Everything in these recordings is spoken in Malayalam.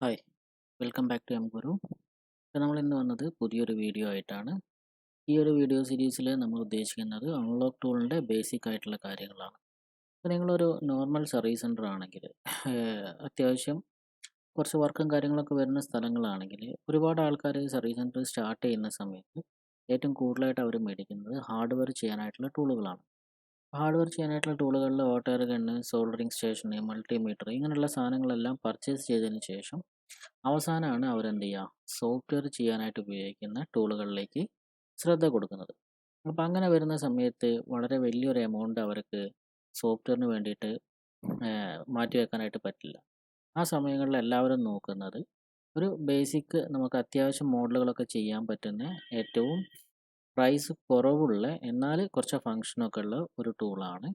Hi welcome back to M Guru. അപ്പോൾ നമ്മൾ ഇന്ന് വന്നത് പുതിയൊരു വീഡിയോ ആയിട്ടാണ്. ഈ ഒരു വീഡിയോ സീരീസിൽ നമ്മൾ ഉദ്ദേശിക്കുന്നത് അൺലോക്ക് ടൂളിൻ്റെ ബേസിക് ആയിട്ടുള്ള കാര്യങ്ങളാണ്. അപ്പോൾ നിങ്ങളൊരു നോർമൽ സർവീസ് സെൻറ്റർ ആണെങ്കിൽ അത്യാവശ്യം കുറച്ച് വർക്കും കാര്യങ്ങളൊക്കെ വരുന്ന സ്ഥലങ്ങളാണെങ്കിൽ ഒരുപാട് ആൾക്കാർ സർവീസ് സെൻറ്റർ സ്റ്റാർട്ട് ചെയ്യുന്ന സമയത്ത് ഏറ്റവും കൂടുതലായിട്ട് അവർ മേടിക്കുന്നത് ഹാർഡ്വെയർ ചെയ്യാനായിട്ടുള്ള ടൂളുകളാണ്. ഹാർഡ്വെയർ ചെയ്യാനായിട്ടുള്ള ടൂളുകളിൽ വാട്ടർ ഗണ്ണ്, സോൾഡറിങ് സ്റ്റേഷന്, മൾട്ടിമീറ്റർ ഇങ്ങനെയുള്ള സാധനങ്ങളെല്ലാം പർച്ചേസ് ചെയ്തതിന് ശേഷം അവസാനമാണ് അവരെന്ത് ചെയ്യുക, സോഫ്റ്റ്വെയർ ചെയ്യാനായിട്ട് ഉപയോഗിക്കുന്ന ടൂളുകളിലേക്ക് ശ്രദ്ധ കൊടുക്കുന്നത്. അപ്പോൾ അങ്ങനെ വരുന്ന സമയത്ത് വളരെ വലിയൊരു എമൗണ്ട് അവർക്ക് സോഫ്റ്റ്വെയറിന് വേണ്ടിയിട്ട് മാറ്റി വെക്കാനായിട്ട് പറ്റില്ല. ആ സമയങ്ങളിൽ എല്ലാവരും നോക്കുന്നത് ഒരു ബേസിക് നമുക്ക് അത്യാവശ്യം മോഡലുകളൊക്കെ ചെയ്യാൻ പറ്റുന്ന ഏറ്റവും പ്രൈസ് കുറവുള്ള എന്നാൽ കുറച്ച് ഫങ്ഷനൊക്കെ ഉള്ള ഒരു ടൂളാണ്.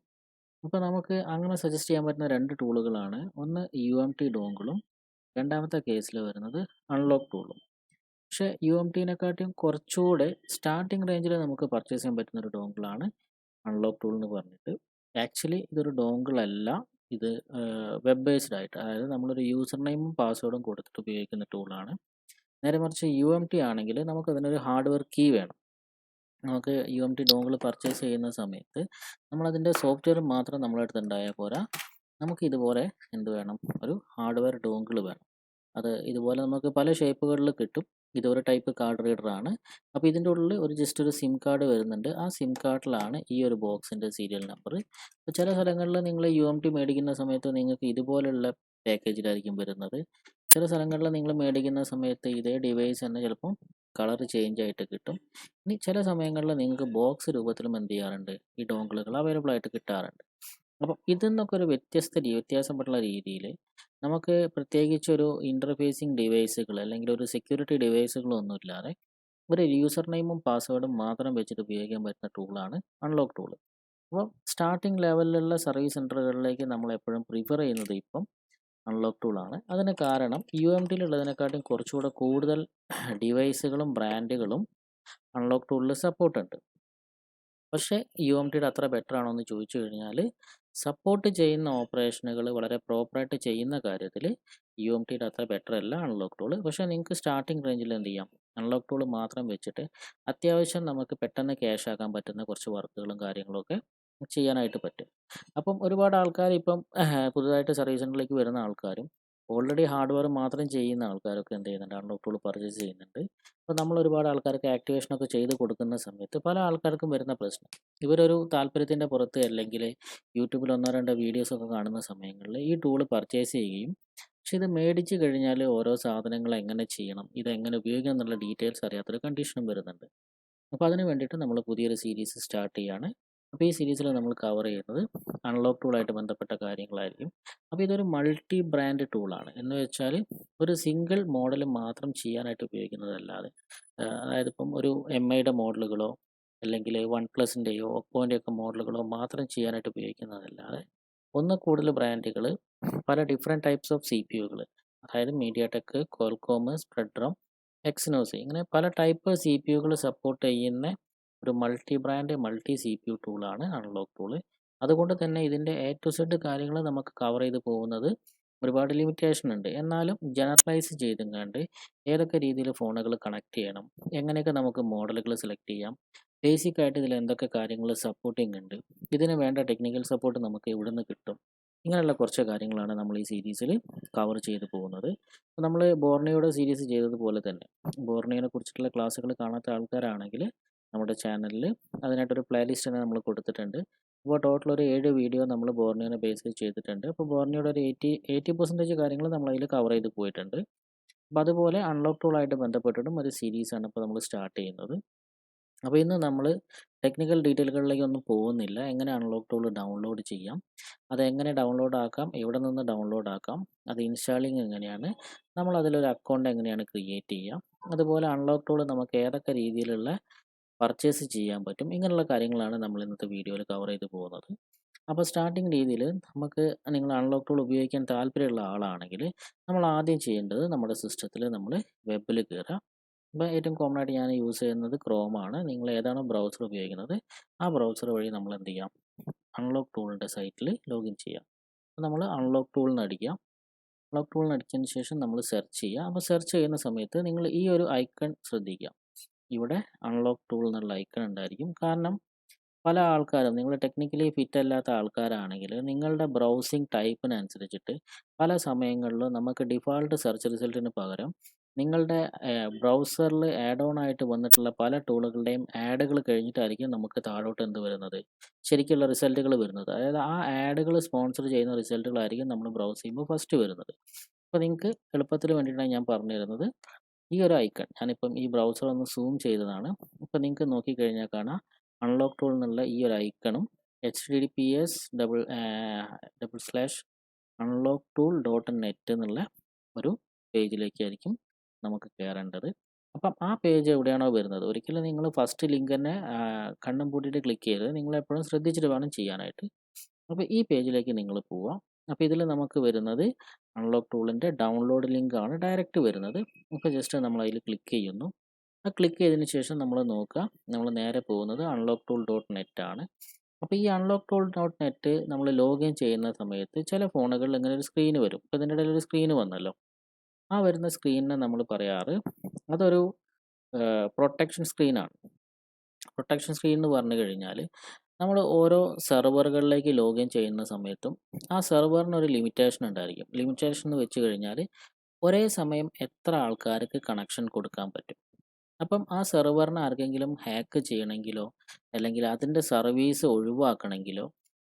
അപ്പോൾ നമുക്ക് അങ്ങനെ സജസ്റ്റ് ചെയ്യാൻ പറ്റുന്ന രണ്ട് ടൂളുകളാണ്. ഒന്ന് UMT ഡോങ്കിളും രണ്ടാമത്തെ കേസിൽ വരുന്നത് അൺലോക്ക് ടൂളും. പക്ഷേ UMTനെക്കാട്ടിയും കുറച്ചുകൂടെ സ്റ്റാർട്ടിംഗ് റേഞ്ചിൽ നമുക്ക് പർച്ചേസ് ചെയ്യാൻ പറ്റുന്ന ഒരു ഡോങ്കിളാണ് അൺലോക്ക് ടൂൾ എന്ന് പറഞ്ഞിട്ട്. ആക്ച്വലി ഇതൊരു ഡോങ്കിൾ അല്ല, ഇത് വെബ് ബേസ്ഡ് ആയിട്ട്, അതായത് നമ്മളൊരു യൂസർ നെയിമും പാസ്വേഡും കൊടുത്തിട്ട് ഉപയോഗിക്കുന്ന ടൂളാണ്. നേരെ മറിച്ച് UMT ആണെങ്കിൽ നമുക്ക് അതിനൊരു ഹാർഡ്വെയർ കീ വേണം. നമുക്ക് UMT ഡോങ്കിൾ പർച്ചേസ് ചെയ്യുന്ന സമയത്ത് നമ്മളതിൻ്റെ സോഫ്റ്റ്വെയർ മാത്രം നമ്മളെ അടുത്ത് ഉണ്ടായാൽ പോരാ, നമുക്ക് ഇതുപോലെ എന്ത് വേണം, ഒരു ഹാർഡ്വെയർ ഡോങ്കിൾ വേണം. അത് ഇതുപോലെ നമുക്ക് പല ഷേപ്പുകളിൽ കിട്ടും. ഇതൊരു ടൈപ്പ് കാർഡ് റീഡറാണ്. അപ്പോൾ ഇതിൻ്റെ ഉള്ളിൽ ജസ്റ്റ് ഒരു സിം കാർഡ് വരുന്നുണ്ട്. ആ സിം കാർഡിലാണ് ഈ ഒരു ബോക്സിൻ്റെ സീരിയൽ നമ്പർ. അപ്പോൾ ചില സ്ഥലങ്ങളിൽ നിങ്ങൾ UMT മേടിക്കുന്ന സമയത്ത് നിങ്ങൾക്ക് ഇതുപോലുള്ള പാക്കേജിലായിരിക്കും വരുന്നത്. ചില സ്ഥലങ്ങളിൽ നിങ്ങൾ മേടിക്കുന്ന സമയത്ത് ഇതേ ഡിവൈസ് തന്നെ ചിലപ്പം കളർ ചേഞ്ച് ആയിട്ട് കിട്ടും. ഇനി ചില സമയങ്ങളിൽ നിങ്ങൾക്ക് ബോക്സ് രൂപത്തിലും എന്ത് ചെയ്യാറുണ്ട്, ഈ ഡോങ്കിളുകൾ അവൈലബിൾ ആയിട്ട് കിട്ടാറുണ്ട്. അപ്പം ഇതിൽ നിന്നൊക്കെ ഒരു വ്യത്യാസപ്പെട്ടുള്ള രീതിയിൽ നമുക്ക് പ്രത്യേകിച്ചൊരു ഇൻ്റർഫേസിങ് ഡിവൈസുകൾ അല്ലെങ്കിൽ ഒരു സെക്യൂരിറ്റി ഡിവൈസുകളൊന്നും ഇല്ലാതെ ഒരു യൂസർ നെയിമും പാസ്വേഡും മാത്രം വെച്ചിട്ട് ഉപയോഗിക്കാൻ പറ്റുന്ന ടൂളാണ് അൺലോക്ക് ടൂൾ. അപ്പം സ്റ്റാർട്ടിംഗ് ലെവലിലുള്ള സർവീസ് സെൻറ്ററുകളിലേക്ക് നമ്മൾ എപ്പോഴും പ്രിഫർ ചെയ്യുന്നത് ഇപ്പം അൺലോക്ക് ടൂളാണ്. അതിന് കാരണം UMTയിലുള്ളതിനെക്കാട്ടും കുറച്ചുകൂടെ കൂടുതൽ ഡിവൈസുകളും ബ്രാൻഡുകളും അൺലോക്ക് ടൂളിൽ സപ്പോർട്ടുണ്ട്. പക്ഷേ UMTയുടെ അത്ര ബെറ്റർ ആണോ എന്ന് ചോദിച്ചു കഴിഞ്ഞാൽ, സപ്പോർട്ട് ചെയ്യുന്ന ഓപ്പറേഷനുകൾ വളരെ പ്രോപ്പറായിട്ട് ചെയ്യുന്ന കാര്യത്തിൽ UMTയുടെ അത്ര ബെറ്റർ അല്ല അൺലോക്ക് ടൂൾ. പക്ഷേ നിങ്ങൾക്ക് സ്റ്റാർട്ടിംഗ് റേഞ്ചിൽ എന്ത് ചെയ്യാം, അൺലോക്ക് ടൂൾ മാത്രം വെച്ചിട്ട് അത്യാവശ്യം നമുക്ക് പെട്ടെന്ന് ക്യാഷ് ആക്കാൻ പറ്റുന്ന കുറച്ച് വർക്കുകളും കാര്യങ്ങളൊക്കെ ചെയ്യാനായിട്ട് പറ്റും. അപ്പം ഒരുപാട് ആൾക്കാർ ഇപ്പം പുതുതായിട്ട് സർവീസ് സെൻ്ററിലേക്ക് വരുന്ന ആൾക്കാരും ഓൾറെഡി ഹാർഡ്വെയർ മാത്രം ചെയ്യുന്ന ആൾക്കാരൊക്കെ എന്ത് ചെയ്യുന്നുണ്ട്, അൺലോക്ക് ടൂൾ പർച്ചേസ് ചെയ്യുന്നുണ്ട്. അപ്പോൾ നമ്മൾ ഒരുപാട് ആൾക്കാർക്ക് ആക്ടിവേഷനൊക്കെ ചെയ്ത് കൊടുക്കുന്ന സമയത്ത് പല ആൾക്കാർക്കും വരുന്ന പ്രശ്നം, ഇവരൊരു താല്പര്യത്തിൻ്റെ പുറത്ത് അല്ലെങ്കിൽ യൂട്യൂബിൽ ഒന്നോ രണ്ടോ വീഡിയോസൊക്കെ കാണുന്ന സമയങ്ങളിൽ ഈ ടൂള് പർച്ചേസ് ചെയ്യുകയും, പക്ഷെ ഇത് മേടിച്ച് കഴിഞ്ഞാൽ ഓരോ സാധനങ്ങൾ എങ്ങനെ ചെയ്യണം, ഇതെങ്ങനെ ഉപയോഗിക്കണം എന്നുള്ള ഡീറ്റെയിൽസ് അറിയാത്തൊരു കണ്ടീഷനും വരുന്നുണ്ട്. അപ്പോൾ അതിന് വേണ്ടിയിട്ട് നമ്മൾ പുതിയൊരു സീരീസ് സ്റ്റാർട്ട് ചെയ്യുകയാണ്. അപ്പോൾ ഈ സീരീസിൽ നമ്മൾ കവർ ചെയ്യുന്നത് അൺലോക്ക് ടൂളായിട്ട് ബന്ധപ്പെട്ട കാര്യങ്ങളായിരിക്കും. അപ്പോൾ ഇതൊരു മൾട്ടി ബ്രാൻഡ് ടൂളാണ്. എന്ന് വെച്ചാൽ ഒരു സിംഗിൾ മോഡൽ മാത്രം ചെയ്യാനായിട്ട് ഉപയോഗിക്കുന്നതല്ലാതെ, അതായത് ഇപ്പം ഒരു MIയുടെ മോഡലുകളോ അല്ലെങ്കിൽ OnePlusൻ്റെയോ ഒപ്പോൻ്റെയൊക്കെ മോഡലുകളോ മാത്രം ചെയ്യാനായിട്ട് ഉപയോഗിക്കുന്നതല്ലാതെ, ഒന്ന് കൂടുതൽ ബ്രാൻഡുകൾ, പല ഡിഫറെൻറ്റ് ടൈപ്സ് ഓഫ് CPU അതായത് MediaTek, Qualcomm, Spreadtrum, എക്സിനോസ് ഇങ്ങനെ പല ടൈപ്പ് CPU സപ്പോർട്ട് ചെയ്യുന്ന ഒരു മൾട്ടി ബ്രാൻഡ് മൾട്ടി CPU ടൂളാണ് അൺലോക്ക് ടൂള്. അതുകൊണ്ട് തന്നെ ഇതിൻ്റെ A to Z കാര്യങ്ങൾ നമുക്ക് കവർ ചെയ്ത് പോകുന്നത് ഒരുപാട് ലിമിറ്റേഷൻ ഉണ്ട്. എന്നാലും ജനറലൈസ് ചെയ്തെങ്ങാണ്ട് ഏതൊക്കെ രീതിയിൽ ഫോണുകൾ കണക്ട് ചെയ്യണം, എങ്ങനെയൊക്കെ നമുക്ക് മോഡലുകൾ സെലക്ട് ചെയ്യാം, ബേസിക് ആയിട്ട് ഇതിൽ എന്തൊക്കെ കാര്യങ്ങൾ സപ്പോർട്ടിംഗ് ഉണ്ട്, ഇതിന് വേണ്ട ടെക്നിക്കൽ സപ്പോർട്ട് നമുക്ക് എവിടെ നിന്ന് കിട്ടും, ഇങ്ങനെയുള്ള കുറച്ച് കാര്യങ്ങളാണ് നമ്മൾ ഈ സീരീസിൽ കവർ ചെയ്ത് പോകുന്നത്. അപ്പോൾ നമ്മൾ ബോർണിയോയുടെ സീരീസ് ചെയ്തതുപോലെ തന്നെ ബോർണിയോനെ കുറിച്ചിട്ടുള്ള ക്ലാസ്സുകൾ കാണാത്ത ആൾക്കാരാണെങ്കിൽ നമ്മുടെ ചാനലിൽ അതിനായിട്ടൊരു പ്ലേലിസ്റ്റ് തന്നെ നമ്മൾ കൊടുത്തിട്ടുണ്ട്. അപ്പോൾ ടോട്ടൽ ഒരു 7 വീഡിയോ നമ്മൾ ബോർണിയോനെ ബേസ് ചെയ്തിട്ടുണ്ട്. അപ്പോൾ ബോർണിയോയുടെ ഒരു 80% കാര്യങ്ങൾ നമ്മൾ അതിൽ കവർ ചെയ്ത് പോയിട്ടുണ്ട്. അപ്പോൾ അതുപോലെ അൺലോക്ക് ടൂളായിട്ട് ബന്ധപ്പെട്ടിട്ടും ഒരു സീരീസാണ് ഇപ്പോൾ നമ്മൾ സ്റ്റാർട്ട് ചെയ്യുന്നത്. അപ്പോൾ ഇന്ന് നമ്മൾ ടെക്നിക്കൽ ഡീറ്റെയിലുകളിലേക്കൊന്നും പോകുന്നില്ല. എങ്ങനെ അൺലോക്ക് ടൂൾ ഡൗൺലോഡ് ചെയ്യാം, അതെങ്ങനെ ഡൗൺലോഡ് ആക്കാം, എവിടെ നിന്ന് ഡൗൺലോഡ് ആക്കാം, അത് ഇൻസ്റ്റാളിങ് എങ്ങനെയാണ്, നമ്മൾ അതിലൊരു അക്കൗണ്ട് എങ്ങനെയാണ് ക്രിയേറ്റ് ചെയ്യുക, അതുപോലെ അൺലോക്ക് ടൂൾ നമുക്ക് ഏതൊക്കെ രീതിയിലുള്ള പർച്ചേസ് ചെയ്യാൻ പറ്റും, ഇങ്ങനെയുള്ള കാര്യങ്ങളാണ് നമ്മൾ ഇന്നത്തെ വീഡിയോയിൽ കവർ ചെയ്ത് പോകുന്നത്. അപ്പോൾ സ്റ്റാർട്ടിങ് രീതിയിൽ നമുക്ക്, നിങ്ങൾ അൺലോക്ക് ടൂൾ ഉപയോഗിക്കാൻ താല്പര്യമുള്ള ആളാണെങ്കിൽ നമ്മൾ ആദ്യം ചെയ്യേണ്ടത് നമ്മുടെ സിസ്റ്റത്തിൽ നമ്മൾ വെബിൽ കയറുക. ഇപ്പോൾ ഏറ്റവും കോമൺ ആയിട്ട് ഞാൻ യൂസ് ചെയ്യുന്നത് ക്രോമാണ്. നിങ്ങൾ ഏതാണോ ബ്രൗസർ ഉപയോഗിക്കുന്നത് ആ ബ്രൗസർ വഴി നമ്മൾ എന്ത് ചെയ്യാം, അൺലോക്ക് ടൂളിൻ്റെ സൈറ്റിൽ ലോഗിൻ ചെയ്യാം. അപ്പോൾ നമ്മൾ അൺലോക്ക് ടൂൾ എന്ന് അടിക്കുക. അൺലോക്ക് ടൂൾ അടിച്ചതിന് ശേഷം നമ്മൾ സെർച്ച് ചെയ്യുക. അപ്പോൾ സെർച്ച് ചെയ്യുന്ന സമയത്ത് നിങ്ങൾ ഈ ഒരു ഐക്കൺ ശ്രദ്ധിക്കുക. ഇവിടെ അൺലോക്ക് ടൂൾ എന്നുള്ള ഐക്കൺ ഉണ്ടായിരിക്കും. കാരണം പല ആൾക്കാരും നിങ്ങൾ ടെക്നിക്കലി ഫിറ്റ് അല്ലാത്ത ആൾക്കാരാണെങ്കിൽ നിങ്ങളുടെ ബ്രൗസിംഗ് ടൈപ്പിനനുസരിച്ചിട്ട് പല സമയങ്ങളിലും നമുക്ക് ഡിഫാൾട്ട് സെർച്ച് റിസൾട്ടിന് പകരം നിങ്ങളുടെ ബ്രൗസറിൽ ആഡ് ഓൺ ആയിട്ട് വന്നിട്ടുള്ള പല ടൂളുകളുടെയും ആഡുകൾ കഴിഞ്ഞിട്ടായിരിക്കും നമുക്ക് താഴോട്ട് എന്ത് വരുന്നത്, ശരിക്കുള്ള റിസൾട്ടുകൾ വരുന്നത്. അതായത് ആ ആഡുകൾ സ്പോൺസർ ചെയ്യുന്ന റിസൾട്ടുകളായിരിക്കും നമ്മൾ ബ്രൗസ് ചെയ്യുമ്പോൾ ഫസ്റ്റ് വരുന്നത്. അപ്പോൾ നിങ്ങൾക്ക് എളുപ്പത്തിന് വേണ്ടിയിട്ടാണ് ഞാൻ പറഞ്ഞു തരുന്നത്. ഈ ഒരു ഐക്കൺ ഞാനിപ്പം ഈ ബ്രൗസർ ഒന്ന് സൂം ചെയ്തതാണ്. ഇപ്പോൾ നിങ്ങൾക്ക് നോക്കിക്കഴിഞ്ഞാൽ കാണാം അൺലോക്ക് ടൂൾ എന്നുള്ള ഈ ഒരു ഐക്കണും https unlocktool.net എന്നുള്ള ഒരു പേജിലേക്കായിരിക്കും നമുക്ക് കയറേണ്ടത്. അപ്പം ആ പേജ് എവിടെയാണോ വരുന്നത്, ഒരിക്കലും നിങ്ങൾ ഫസ്റ്റ് ലിങ്ക് തന്നെ കണ്ണും പൂട്ടിയിട്ട് ക്ലിക്ക് ചെയ്യരുത്. നിങ്ങളെപ്പോഴും ശ്രദ്ധിച്ചിട്ട് വേണം ചെയ്യാനായിട്ട്. അപ്പോൾ ഈ പേജിലേക്ക് നിങ്ങൾ പോവാം. അപ്പോൾ ഇതിൽ നമുക്ക് വരുന്നത് അൺലോക്ക് ടൂളിൻ്റെ ഡൗൺലോഡ് ലിങ്ക് ആണ് ഡയറക്റ്റ് വരുന്നത്. അപ്പോൾ ജസ്റ്റ് നമ്മൾ അതിൽ ക്ലിക്ക് ചെയ്യുന്നു. ആ ക്ലിക്ക് ചെയ്തതിന് ശേഷം നമ്മൾ നോക്കുക, നമ്മൾ നേരെ പോകുന്നത് അൺലോക്ക് ടൂൾ ഡോട്ട് നെറ്റ് ആണ്. അപ്പോൾ ഈ അൺലോക്ക് ടൂൾ ഡോട്ട് നെറ്റ് നമ്മൾ ലോഗിൻ ചെയ്യുന്ന സമയത്ത് ചില ഫോണുകളിൽ ഇങ്ങനെ ഒരു സ്ക്രീന് വരും. ഇപ്പോൾ ഇതിൻ്റെ ഇടയിൽ ഒരു സ്ക്രീന് വന്നല്ലോ. ആ വരുന്ന സ്ക്രീനിനെ നമ്മൾ പറയാറ് അതൊരു പ്രൊട്ടക്ഷൻ സ്ക്രീനാണ്. പ്രൊട്ടക്ഷൻ സ്ക്രീൻ എന്ന് പറഞ്ഞു കഴിഞ്ഞാൽ നമ്മൾ ഓരോ സെർവറുകളിലേക്ക് ലോഗിൻ ചെയ്യുന്ന സമയത്തും ആ സെർവറിന് ഒരു ലിമിറ്റേഷൻ ഉണ്ടായിരിക്കും. ലിമിറ്റേഷൻ എന്ന് വെച്ച് കഴിഞ്ഞാൽ ഒരേ സമയം എത്ര ആൾക്കാർക്ക് കണക്ഷൻ കൊടുക്കാൻ പറ്റും. അപ്പം ആ സെർവറിനെ ആർക്കെങ്കിലും ഹാക്ക് ചെയ്യണമെങ്കിലോ അല്ലെങ്കിൽ അതിൻ്റെ സർവീസ് ഒഴിവാക്കണമെങ്കിലോ,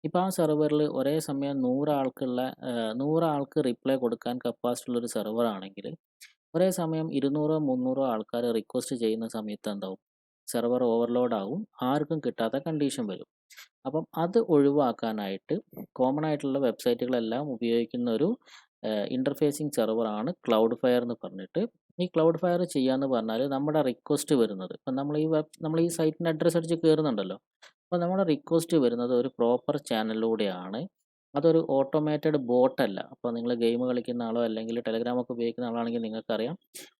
ഇപ്പോൾ ആ സെർവറിൽ ഒരേ സമയം 100 ആൾക്ക് റിപ്ലൈ കൊടുക്കാൻ കപ്പാസിറ്റി ഉള്ളൊരു സെർവർ ആണെങ്കിൽ ഒരേ സമയം 200-300 ആൾക്കാർ റിക്വസ്റ്റ് ചെയ്യുന്ന സമയത്ത് എന്താവും, സെർവർ ഓവർലോഡ് ആവും, ആർക്കും കിട്ടാത്ത കണ്ടീഷൻ വരും. അപ്പം അത് ഒഴിവാക്കാനായിട്ട് കോമൺ ആയിട്ടുള്ള വെബ്സൈറ്റുകളെല്ലാം ഉപയോഗിക്കുന്ന ഒരു ഇൻ്റർഫേസിങ് സെർവറാണ് ക്ലൗഡ് ഫയർ എന്ന് പറഞ്ഞിട്ട്. ഈ ക്ലൗഡ് ഫയർ ചെയ്യാന്ന് പറഞ്ഞാൽ നമ്മുടെ റിക്വസ്റ്റ് വരുന്നത്, ഇപ്പം നമ്മൾ ഈ സൈറ്റിൻ്റെ അഡ്രസ്സ് അടിച്ച് കയറുന്നുണ്ടല്ലോ, അപ്പോൾ നമ്മുടെ റിക്വസ്റ്റ് വരുന്നത് ഒരു പ്രോപ്പർ ചാനലിലൂടെയാണ്. അതൊരു ഓട്ടോമേറ്റഡ് ബോട്ടല്ല. അപ്പോൾ നിങ്ങൾ ഗെയിം കളിക്കുന്ന ആളോ അല്ലെങ്കിൽ ടെലഗ്രാമൊക്കെ ഉപയോഗിക്കുന്ന ആളാണെങ്കിൽ നിങ്ങൾക്കറിയാം,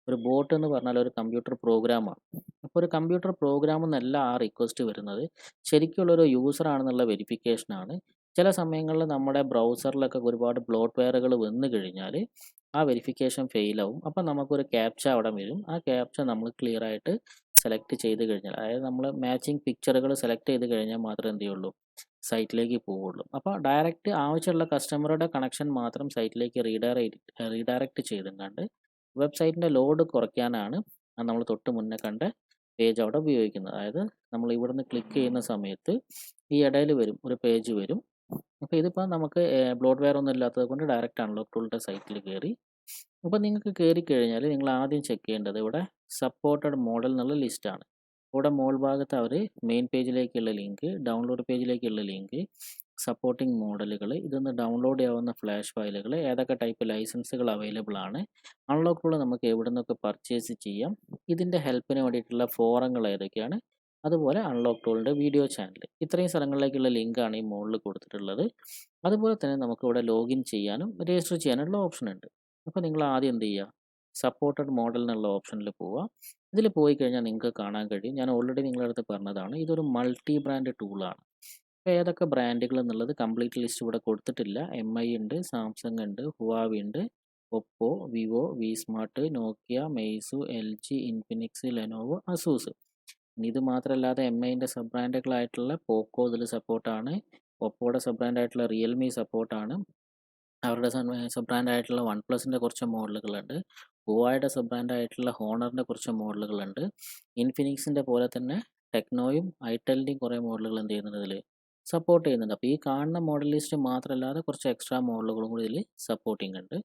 ഒരു ബോട്ട് എന്ന് പറഞ്ഞാൽ ഒരു കമ്പ്യൂട്ടർ പ്രോഗ്രാമാണ്. അപ്പോൾ ഒരു കമ്പ്യൂട്ടർ പ്രോഗ്രാം എന്നല്ല ആ റിക്വസ്റ്റ് വരുന്നത്, ശരിക്കുള്ളൊരു യൂസർ ആണെന്നുള്ള വെരിഫിക്കേഷനാണ്. ചില സമയങ്ങളിൽ നമ്മുടെ ബ്രൗസറിലൊക്കെ ഒരുപാട് ബ്ലോട്ട് വെയറുകൾ വന്നു കഴിഞ്ഞാൽ ആ വെരിഫിക്കേഷൻ ഫെയിലാവും. അപ്പം നമുക്കൊരു ക്യാപ്ച അവിടെ വരും. ആ ക്യാപ്ച നമ്മൾ ക്ലിയർ ആയിട്ട് സെലക്ട് ചെയ്ത് കഴിഞ്ഞാൽ, അതായത് നമ്മൾ മാച്ചിങ് പിക്ചറുകൾ സെലക്ട് ചെയ്ത് കഴിഞ്ഞാൽ മാത്രമേ എന്ത് ചെയ്യുള്ളൂ, സൈറ്റിലേക്ക് പോവുള്ളൂ. അപ്പോൾ ഡയറക്റ്റ് ആവശ്യമുള്ള കസ്റ്റമറുടെ കണക്ഷൻ മാത്രം സൈറ്റിലേക്ക് റീഡയറക്റ്റ് ചെയ്തെങ്ങാണ്ട് വെബ്സൈറ്റിൻ്റെ ലോഡ് കുറയ്ക്കാനാണ് നമ്മൾ തൊട്ട് മുന്നേ കണ്ട പേജ് അവിടെ ഉപയോഗിക്കുന്നത്. അതായത് നമ്മൾ ഇവിടുന്ന് ക്ലിക്ക് ചെയ്യുന്ന സമയത്ത് ഈ ഇടയിൽ വരും ഒരു പേജ് വരും. അപ്പോൾ ഇതിപ്പോൾ നമുക്ക് ബ്ലോട്ട് വെയർ ഒന്നും ഇല്ലാത്തത് കൊണ്ട് ഡയറക്റ്റ് അൺലോക്ക് ടൂളിൻ്റെ സൈറ്റിൽ കയറി. അപ്പോൾ നിങ്ങൾക്ക് കയറി കഴിഞ്ഞാൽ നിങ്ങൾ ആദ്യം ചെക്ക് ചെയ്യേണ്ടത് ഇവിടെ സപ്പോർട്ടഡ് മോഡൽ എന്നുള്ള ലിസ്റ്റാണ്. ഇവിടെ മോൾ ഭാഗത്ത് അവർ മെയിൻ പേജിലേക്കുള്ള ലിങ്ക്, ഡൗൺലോഡ് പേജിലേക്കുള്ള ലിങ്ക്, സപ്പോർട്ടിംഗ് മോഡലുകൾ, ഇതൊന്ന് ഡൗൺലോഡ് ചെയ്യാവുന്ന ഫ്ലാഷ് ഫയലുകൾ, ഏതൊക്കെ ടൈപ്പ് ലൈസൻസുകൾ അവൈലബിൾ ആണ്, അൺലോക്ക് ടൂൾ നമുക്ക് എവിടെ നിന്നൊക്കെ പർച്ചേസ് ചെയ്യാം, ഇതിൻ്റെ ഹെൽപ്പിന് വേണ്ടിയിട്ടുള്ള ഫോറങ്ങൾ ഏതൊക്കെയാണ്, അതുപോലെ അൺലോക്ക് ടൂളിൻ്റെ വീഡിയോ ചാനൽ, ഇത്രയും സ്ഥലങ്ങളിലേക്കുള്ള ലിങ്കാണ് ഈ മുകളിൽ കൊടുത്തിട്ടുള്ളത്. അതുപോലെ തന്നെ നമുക്കിവിടെ ലോഗിൻ ചെയ്യാനും രജിസ്റ്റർ ചെയ്യാനുള്ള ഓപ്ഷൻ ഉണ്ട്. അപ്പോൾ നിങ്ങൾ ആദ്യം എന്ത് ചെയ്യുക, സപ്പോർട്ടഡ് മോഡൽ എന്നുള്ള ഓപ്ഷനിൽ പോവുക. ഇതിൽ പോയി കഴിഞ്ഞാൽ നിങ്ങൾക്ക് കാണാൻ കഴിയും, ഞാൻ ഓൾറെഡി നിങ്ങളുടെ അടുത്ത് പറഞ്ഞതാണ്, ഇതൊരു മൾട്ടി ബ്രാൻഡ് ടൂളാണ്. അപ്പോൾ ഏതൊക്കെ ബ്രാൻഡുകൾ എന്നുള്ളത് കംപ്ലീറ്റ് ലിസ്റ്റ് ഇവിടെ കൊടുത്തിട്ടില്ല. MI ഉണ്ട്, സാംസങ് ഉണ്ട്, ഹുവാവി ഉണ്ട്, ഒപ്പോ, വിവോ, വി സ്മാർട്ട്, നോക്കിയ, Meizu, LG, Infinix, Lenovo, Asus. ഇനി ഇത് മാത്രമല്ലാതെ MIൻ്റെ സബ് ബ്രാൻഡുകളായിട്ടുള്ള പോക്കോ ഇതിൽ സപ്പോർട്ടാണ്, ഒപ്പോയുടെ സബ് ബ്രാൻഡായിട്ടുള്ള റിയൽമി സപ്പോർട്ടാണ്, അവരുടെ സബ് ബ്രാൻഡായിട്ടുള്ള വൺ പ്ലസിൻ്റെ കുറച്ച് മോഡലുകളുണ്ട്, ഹുവായുടെ സബ് ബ്രാൻഡായിട്ടുള്ള ഹോണറിൻ്റെ കുറച്ച് മോഡലുകളുണ്ട്, ഇൻഫിനിക്സിൻ്റെ പോലെ തന്നെ ടെക്നോയും ഐടെലിൻ്റെയും കുറേ മോഡലുകൾ എന്ത് ചെയ്യുന്നുണ്ട്, ഇതിൽ സപ്പോർട്ട് ചെയ്യുന്നുണ്ട്. അപ്പോൾ ഈ കാണുന്ന മോഡൽ ലിസ്റ്റ് മാത്രമല്ലാതെ കുറച്ച് എക്സ്ട്രാ മോഡലുകളും കൂടി ഇതിൽ സപ്പോർട്ടിംഗ് ഉണ്ട്.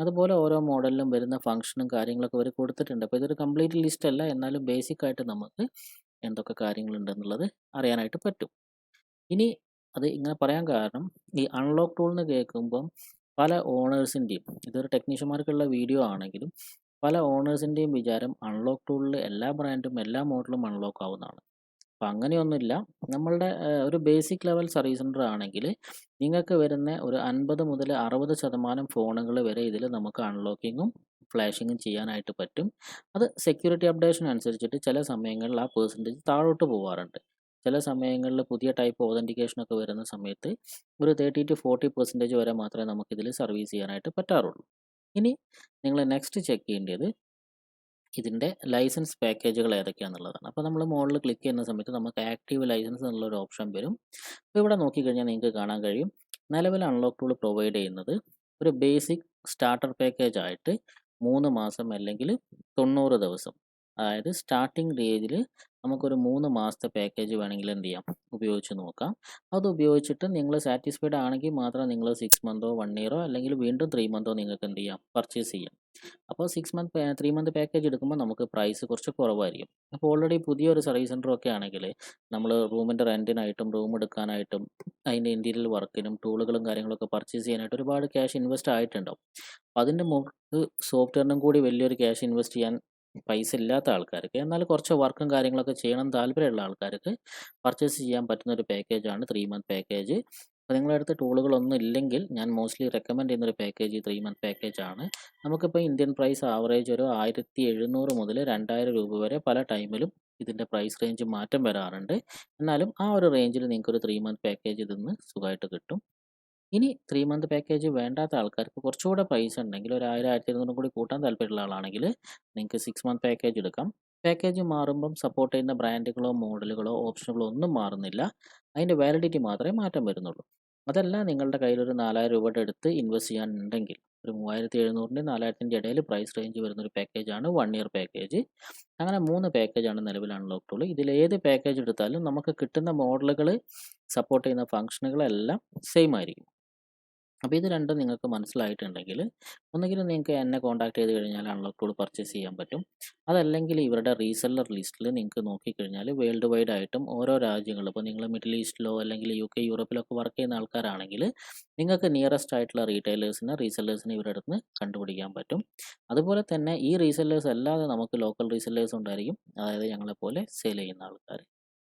അതുപോലെ ഓരോ മോഡലിലും വരുന്ന ഫംഗ്ഷനും കാര്യങ്ങളൊക്കെ അവർ കൊടുത്തിട്ടുണ്ട്. അപ്പോൾ ഇതൊരു കംപ്ലീറ്റ് ലിസ്റ്റ് അല്ല, എന്നാലും ബേസിക് ആയിട്ട് നമുക്ക് എന്തൊക്കെ കാര്യങ്ങളുണ്ടെന്നുള്ളത് അറിയാനായിട്ട് പറ്റും. ഇനി അത് ഇങ്ങനെ പറയാൻ കാരണം, ഈ അൺലോക്ക് ടൂൾ എന്ന് കേൾക്കുമ്പം പല ഓണേഴ്സിൻ്റെയും, ഇതൊരു ടെക്നീഷ്യന്മാർക്കുള്ള വീഡിയോ ആണെങ്കിലും പല ഓണേഴ്സിൻ്റെയും വിചാരം അൺലോക്ക് ടൂളിൽ എല്ലാ ബ്രാൻഡും എല്ലാ മോഡലും അൺലോക്ക് ആവുന്നതാണ്. അപ്പം അങ്ങനെയൊന്നുമില്ല. നമ്മളുടെ ഒരു ബേസിക് ലെവൽ സർവീസ് സെൻ്റർ ആണെങ്കിൽ നിങ്ങൾക്ക് വരുന്ന ഒരു 50 മുതൽ 60% ഫോണുകൾ വരെ ഇതിൽ നമുക്ക് അൺലോക്കിങ്ങും ഫ്ലാഷിങ്ങും ചെയ്യാനായിട്ട് പറ്റും. അത് സെക്യൂരിറ്റി അപ്ഡേഷൻ അനുസരിച്ചിട്ട് ചില സമയങ്ങളിൽ ആ പെർസെൻറ്റേജ് താഴോട്ട് പോകാറുണ്ട്. ചില സമയങ്ങളിൽ പുതിയ ടൈപ്പ് ഓതൻറ്റിക്കേഷനൊക്കെ വരുന്ന സമയത്ത് ഒരു 30-40% വരെ മാത്രമേ നമുക്കിതിൽ സർവീസ് ചെയ്യാനായിട്ട് പറ്റാറുള്ളൂ. ഇനി നിങ്ങൾ നെക്സ്റ്റ് ചെക്ക് ചെയ്യേണ്ടത് ഇതിൻ്റെ ലൈസൻസ് പാക്കേജുകൾ ഏതൊക്കെയാണെന്നുള്ളതാണ്. അപ്പോൾ നമ്മൾ മുകളിൽ ക്ലിക്ക് ചെയ്യുന്ന സമയത്ത് നമുക്ക് ആക്റ്റീവ് ലൈസൻസ് എന്നുള്ളൊരു ഓപ്ഷൻ വരും. അപ്പോൾ ഇവിടെ നോക്കിക്കഴിഞ്ഞാൽ നിങ്ങൾക്ക് കാണാൻ കഴിയും നിലവിൽ അൺലോക്ക് ടൂൾ പ്രൊവൈഡ് ചെയ്യുന്നത് ഒരു ബേസിക് സ്റ്റാർട്ടർ പാക്കേജ് ആയിട്ട് 3 മാസം അല്ലെങ്കിൽ 90 ദിവസം, അതായത് സ്റ്റാർട്ടിംഗ് റേഞ്ചിൽ നമുക്കൊരു 3 മാസത്തെ പാക്കേജ് വേണമെങ്കിൽ എന്ത് ചെയ്യാം, ഉപയോഗിച്ച് നോക്കാം. അത് ഉപയോഗിച്ചിട്ട് നിങ്ങൾ സാറ്റിസ്ഫൈഡ് ആണെങ്കിൽ മാത്രം നിങ്ങൾ 6 മന്തോ 1 ഇയറോ അല്ലെങ്കിൽ വീണ്ടും 3 മന്തോ നിങ്ങൾക്ക് എന്ത് ചെയ്യാം, പർച്ചേസ് ചെയ്യാം. അപ്പോൾ 3 മന്ത് പാക്കേജ് എടുക്കുമ്പോൾ നമുക്ക് പ്രൈസ് കുറച്ച് കുറവായിരിക്കും. അപ്പോൾ ഓൾറെഡി പുതിയൊരു സർവീസ് സെൻ്റർ ഒക്കെ ആണെങ്കിൽ നമ്മൾ റൂമിൻ്റെ റെൻറ്റിനായിട്ടും റൂം എടുക്കാനായിട്ടും അതിൻ്റെ ഇൻറ്റീരിയൽ വർക്കിനും ടൂളുകളും കാര്യങ്ങളൊക്കെ പർച്ചേസ് ചെയ്യാനായിട്ട് ഒരുപാട് ക്യാഷ് ഇൻവെസ്റ്റ് ആയിട്ടുണ്ടാവും. അപ്പോൾ അതിൻ്റെ മുകളിൽ സോഫ്റ്റ്വെയറിനും കൂടി വലിയൊരു ക്യാഷ് ഇൻവെസ്റ്റ് ചെയ്യാൻ പൈസ ഇല്ലാത്ത ആൾക്കാർക്ക്, എന്നാൽ കുറച്ച് വർക്കും കാര്യങ്ങളൊക്കെ ചെയ്യണം താല്പര്യമുള്ള ആൾക്കാർക്ക് പർച്ചേസ് ചെയ്യാൻ പറ്റുന്ന ഒരു പാക്കേജാണ് 3 മന്ത് പാക്കേജ്. അപ്പോൾ നിങ്ങളുടെ അടുത്ത് ടൂളുകളൊന്നും ഇല്ലെങ്കിൽ ഞാൻ മോസ്റ്റ്ലി റെക്കമെൻഡ് ചെയ്യുന്നൊരു പാക്കേജ് 3 മന്ത് പാക്കേജാണ്. നമുക്കിപ്പോൾ ഇന്ത്യൻ പ്രൈസ് ആവറേജ് ഒരു 1700 മുതൽ 2000 രൂപ വരെ പല ടൈമിലും ഇതിൻ്റെ പ്രൈസ് റേഞ്ച് മാറ്റം വരാറുണ്ട്. എന്നാലും ആ ഒരു റേഞ്ചിൽ നിങ്ങൾക്കൊരു 3 മന്ത് പാക്കേജ് ഇതിന്ന് സുഖമായിട്ട് കിട്ടും. ഇനി 3 മന്ത് പാക്കേജ് വേണ്ടാത്ത ആൾക്കാർക്ക് കുറച്ചുകൂടെ പൈസ ഉണ്ടെങ്കിൽ ഒരു 1000, 1200 കൂടി കൂട്ടാൻ താല്പര്യമുള്ള ആളാണെങ്കിൽ നിങ്ങൾക്ക് 6 മന്ത് പാക്കേജ് എടുക്കാം. പാക്കേജ് മാറുമ്പം സപ്പോർട്ട് ചെയ്യുന്ന ബ്രാൻഡുകളോ മോഡലുകളോ ഓപ്ഷനുകളോ ഒന്നും മാറുന്നില്ല. അതിൻ്റെ വാലിഡിറ്റി മാത്രമേ മാറ്റം വരുന്നുള്ളൂ. അതല്ല നിങ്ങളുടെ കയ്യിലൊരു 4000 രൂപയുടെ അടുത്ത് ഇൻവെസ്റ്റ് ചെയ്യാനുണ്ടെങ്കിൽ ഒരു 3700-ൻ്റെ 4000-ൻ്റെ ഇടയിൽ പ്രൈസ് റേഞ്ച് വരുന്നൊരു പാക്കേജാണ് 1 ഇയർ പാക്കേജ്. അങ്ങനെ 3 പാക്കേജാണ് നിലവിൽ അൺലോക്ക്ഡുള്ളൂ. ഇതിലേത് പാക്കേജ് എടുത്താലും നമുക്ക് കിട്ടുന്ന മോഡലുകൾ സപ്പോർട്ട് ചെയ്യുന്ന ഫംഗ്ഷനുകളെല്ലാം സെയിം ആയിരിക്കും. അപ്പോൾ ഇത് രണ്ടും നിങ്ങൾക്ക് മനസ്സിലായിട്ടുണ്ടെങ്കിൽ ഒന്നുകിൽ നിങ്ങൾക്ക് എന്നെ കോൺടാക്ട് ചെയ്ത് കഴിഞ്ഞാൽ അൺലോക്ക് ടൂൾ പർച്ചേസ് ചെയ്യാൻ പറ്റും. അതല്ലെങ്കിൽ ഇവരുടെ റീസെല്ലർ ലിസ്റ്റിൽ നിങ്ങൾക്ക് നോക്കിക്കഴിഞ്ഞാൽ വേൾഡ് വൈഡ് ആയിട്ടും ഓരോ രാജ്യങ്ങളും, ഇപ്പോൾ നിങ്ങൾ മിഡിൽ ഈസ്റ്റിലോ അല്ലെങ്കിൽ UK, യൂറോപ്പിലൊക്കെ വർക്ക് ചെയ്യുന്ന ആൾക്കാരാണെങ്കിൽ നിങ്ങൾക്ക് നിയറസ്റ്റ് ആയിട്ടുള്ള റീറ്റെയിലേഴ്സിനെ റീസെല്ലേഴ്സിനെ ഇവരുടെ അടുത്ത് നിന്ന് കണ്ടുപിടിക്കാൻ പറ്റും. അതുപോലെ തന്നെ ഈ റീസെല്ലേഴ്സ് അല്ലാതെ നമുക്ക് ലോക്കൽ റീസെല്ലേഴ്സ് ഉണ്ടായിരിക്കും, അതായത് ഞങ്ങളെപ്പോലെ സെയിൽ ചെയ്യുന്ന ആൾക്കാർ.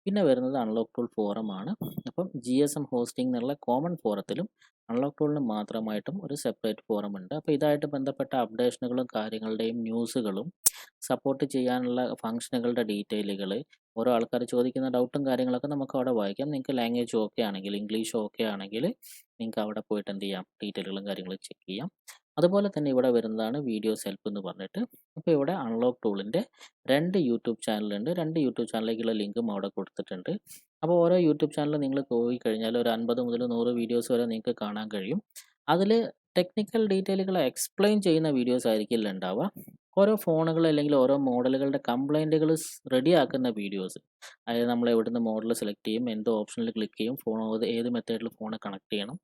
പിന്നെ വരുന്നത് അൺലോക്ക് ടൂൾ ഫോറമാണ്. അപ്പം GSM ഹോസ്റ്റിംഗ് എന്നുള്ള കോമൺ ഫോറത്തിലും അൺലോക്ക് ടൂളിന് മാത്രമായിട്ടും ഒരു സെപ്പറേറ്റ് ഫോറം ഉണ്ട്. അപ്പോൾ ഇതായിട്ട് ബന്ധപ്പെട്ട അപ്ഡേഷനുകളും കാര്യങ്ങളുടെയും ന്യൂസുകളും സപ്പോർട്ട് ചെയ്യാനുള്ള ഫംഗ്ഷനുകളുടെ ഡീറ്റെയിലുകൾ, ഓരോ ആൾക്കാർ ചോദിക്കുന്ന ഡൗട്ടും കാര്യങ്ങളൊക്കെ നമുക്ക് അവിടെ വായിക്കാം. നിങ്ങൾക്ക് ലാംഗ്വേജ് ഓക്കെ ആണെങ്കിൽ, ഇംഗ്ലീഷ് ഓക്കെ ആണെങ്കിൽ നിങ്ങൾക്ക് അവിടെ പോയിട്ട് എന്ത് ചെയ്യാം, ഡീറ്റെയിലുകളും കാര്യങ്ങളും ചെക്ക് ചെയ്യാം. അതുപോലെ തന്നെ ഇവിടെ വരുന്നതാണ് വീഡിയോസ് ഹെൽപ്പ് എന്ന് പറഞ്ഞിട്ട്. അപ്പോൾ ഇവിടെ അൺലോക്ക് ടൂളിൻ്റെ 2 യൂട്യൂബ് ചാനലുണ്ട്. 2 യൂട്യൂബ് ചാനലിലേക്കുള്ള ലിങ്കും അവിടെ കൊടുത്തിട്ടുണ്ട്. അപ്പോൾ ഓരോ യൂട്യൂബ് ചാനൽ നിങ്ങൾ പോയി കഴിഞ്ഞാൽ ഒരു 50 മുതൽ 100 വീഡിയോസ് വരെ നിങ്ങൾക്ക് കാണാൻ കഴിയും. അതിൽ ടെക്നിക്കൽ ഡീറ്റെയിലുകൾ എക്സ്പ്ലെയിൻ ചെയ്യുന്ന വീഡിയോസ് ആയിരിക്കില്ല ഉണ്ടാവുക. ഓരോ ഫോണുകൾ അല്ലെങ്കിൽ ഓരോ മോഡലുകളുടെ കംപ്ലൈൻറ്റുകൾ റെഡിയാക്കുന്ന വീഡിയോസ്, അതായത് നമ്മൾ എവിടുന്ന് മോഡൽ സെലക്ട് ചെയ്യും, എന്ത് ഓപ്ഷനിൽ ക്ലിക്ക് ചെയ്യും, ഫോൺ ഏത് മെത്തേഡിൽ ഫോൺ കണക്ട് ചെയ്യണം,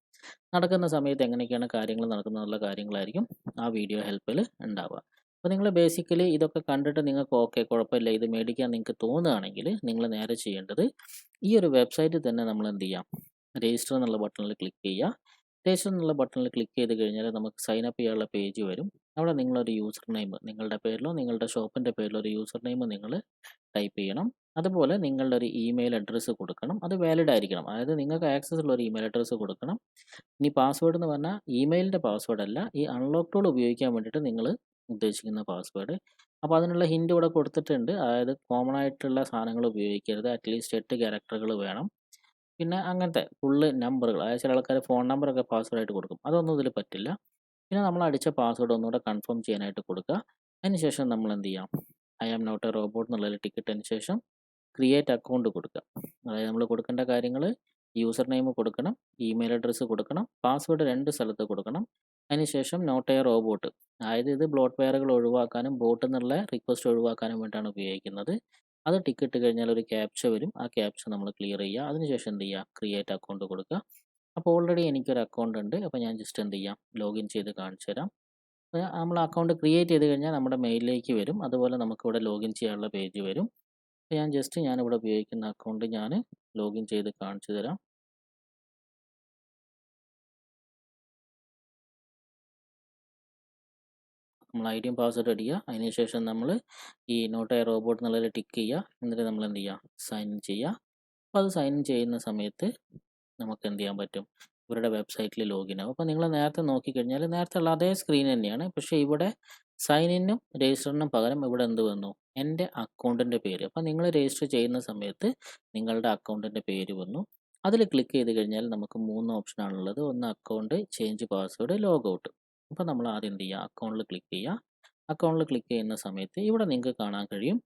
നടക്കുന്ന സമയത്ത് എങ്ങനെയൊക്കെയാണ് കാര്യങ്ങൾ നടക്കുന്നതെന്നുള്ള കാര്യങ്ങളായിരിക്കും ആ വീഡിയോ ഹെൽപ്പിൽ ഉണ്ടാവുക. അപ്പോൾ നിങ്ങൾ ബേസിക്കലി ഇതൊക്കെ കണ്ടിട്ട് നിങ്ങൾക്ക് ഓക്കെ കുഴപ്പമില്ല ഇത് മേടിക്കാൻ നിങ്ങൾക്ക് തോന്നുകയാണെങ്കിൽ നിങ്ങൾ നേരെ ചെയ്യേണ്ടത് ഈ ഒരു വെബ്സൈറ്റിൽ തന്നെ നമ്മൾ എന്ത് ചെയ്യാം, രജിസ്റ്റർ എന്നുള്ള ബട്ടണിൽ ക്ലിക്ക് ചെയ്യുക. രജിസ്റ്റർ എന്നുള്ള ബട്ടണിൽ ക്ലിക്ക് ചെയ്ത് കഴിഞ്ഞാൽ നമുക്ക് സൈൻ അപ്പ് ചെയ്യാനുള്ള പേജ് വരും. അവിടെ നിങ്ങളൊരു യൂസർ നെയിം, നിങ്ങളുടെ പേരിലോ നിങ്ങളുടെ ഷോപ്പിൻ്റെ പേരിലോ ഒരു യൂസർ നെയിം നിങ്ങൾ ടൈപ്പ് ചെയ്യണം. അതുപോലെ നിങ്ങളുടെ ഒരു ഇമെയിൽ അഡ്രസ്സ് കൊടുക്കണം. അത് വാലിഡ് ആയിരിക്കണം, അതായത് നിങ്ങൾക്ക് ആക്സസ് ഉള്ള ഒരു ഇമെയിൽ അഡ്രസ്സ് കൊടുക്കണം. ഇനി പാസ്വേഡ് എന്ന് പറഞ്ഞാൽ ഇമെയിലിൻ്റെ പാസ്വേഡ് അല്ല, ഈ അൺലോക്ക് ടൂൾ ഉപയോഗിക്കാൻ വേണ്ടിയിട്ട് നിങ്ങൾ ഉദ്ദേശിക്കുന്ന പാസ്വേഡ്. അപ്പോൾ അതിനുള്ള ഹിൻഡ് ഇവിടെ കൊടുത്തിട്ടുണ്ട്. അതായത് കോമൺ ആയിട്ടുള്ള സാധനങ്ങൾ ഉപയോഗിക്കരുത്, അറ്റ്ലീസ്റ്റ് 8 ക്യാരക്ടറുകൾ വേണം. പിന്നെ അങ്ങനത്തെ ഫുള്ള് നമ്പറുകൾ, അതായത് ചില ആൾക്കാർ ഫോൺ നമ്പറൊക്കെ പാസ്വേഡായിട്ട് കൊടുക്കും, അതൊന്നും ഇതിൽ പറ്റില്ല. പിന്നെ നമ്മൾ അടിച്ച പാസ്വേഡ് ഒന്നുകൂടെ കൺഫേം ചെയ്യാനായിട്ട് കൊടുക്കുക. അതിനുശേഷം നമ്മൾ എന്ത് ചെയ്യാം, I am not a robot എന്നുള്ളൊരു ടിക്കറ്റിന് ശേഷം ക്രിയേറ്റ് അക്കൗണ്ട് കൊടുക്കുക. അതായത് നമ്മൾ കൊടുക്കേണ്ട കാര്യങ്ങൾ യൂസർ നെയിം കൊടുക്കണം, ഇമെയിൽ അഡ്രസ്സ് കൊടുക്കണം, പാസ്വേഡ് 2 സ്ഥലത്ത് കൊടുക്കണം. അതിനുശേഷം നോട്ട് എ റോബോട്ട്, അതായത് ഇത് ബ്ലോട്ട് വെയറുകൾ ഒഴിവാക്കാനും ബോട്ട് എന്നുള്ള റിക്വസ്റ്റ് ഒഴിവാക്കാനും വേണ്ടിയിട്ടാണ് ഉപയോഗിക്കുന്നത്. അത് ടിക്ക് കഴിഞ്ഞാൽ ഒരു ക്യാപ്ച വരും, ആ ക്യാപ്ച നമ്മൾ ക്ലിയർ ചെയ്യുക. അതിനുശേഷം എന്ത് ചെയ്യുക, ക്രിയേറ്റ് അക്കൗണ്ട് കൊടുക്കുക. അപ്പോൾ ഓൾറെഡി എനിക്കൊരു അക്കൗണ്ട് ഉണ്ട്, അപ്പോൾ ഞാൻ ജസ്റ്റ് എന്ത് ചെയ്യാം, ലോഗിൻ ചെയ്ത് കാണിച്ചു തരാം. നമ്മൾ അക്കൗണ്ട് ക്രിയേറ്റ് ചെയ്ത് കഴിഞ്ഞാൽ നമ്മുടെ മെയിലിലേക്ക് വരും. അതുപോലെ നമുക്കിവിടെ ലോഗിൻ ചെയ്യാനുള്ള പേജ് വരും. അപ്പോൾ ഞാനിവിടെ ഉപയോഗിക്കുന്ന അക്കൗണ്ട് ഞാൻ ലോഗിൻ ചെയ്ത് കാണിച്ചു തരാം. നമ്മൾ ഐഡിയും പാസ്വേഡ് അടിക്കുക. അതിനുശേഷം നമ്മൾ ഈ നോട്ട് എ റോബോട്ട് എന്നുള്ളതിൽ ടിക്ക് ചെയ്യുക. എന്നിട്ട് നമ്മൾ എന്ത് ചെയ്യുക, സൈൻ ഇൻ ചെയ്യുക. അപ്പോൾ അത് സൈൻ ഇൻ ചെയ്യുന്ന സമയത്ത് നമുക്ക് എന്ത് ചെയ്യാൻ പറ്റും, ഇവരുടെ വെബ്സൈറ്റിൽ ലോഗിൻ ആവും. അപ്പോൾ നിങ്ങൾ നേരത്തെ നോക്കിക്കഴിഞ്ഞാൽ നേരത്തെ ഉള്ള അതേ സ്ക്രീൻ തന്നെയാണ്, പക്ഷേ ഇവിടെ സൈൻ ഇന്നും രജിസ്റ്ററിനും പകരം ഇവിടെ എന്ത് വന്നു, എൻ്റെ അക്കൗണ്ടിൻ്റെ പേര്. അപ്പോൾ നിങ്ങൾ രജിസ്റ്റർ ചെയ്യുന്ന സമയത്ത് നിങ്ങളുടെ അക്കൗണ്ടിൻ്റെ പേര് വന്നു. അതിൽ ക്ലിക്ക് ചെയ്ത് കഴിഞ്ഞാൽ നമുക്ക് 3 ഓപ്ഷനാണുള്ളത്. ഒന്ന് account, change password, log out. അപ്പോൾ നമ്മൾ ആദ്യം എന്ത് ചെയ്യുക, അക്കൗണ്ടിൽ ക്ലിക്ക് ചെയ്യുക. അക്കൗണ്ടിൽ ക്ലിക്ക് ചെയ്യുന്ന സമയത്ത് ഇവിടെ നിങ്ങൾക്ക് കാണാൻ കഴിയും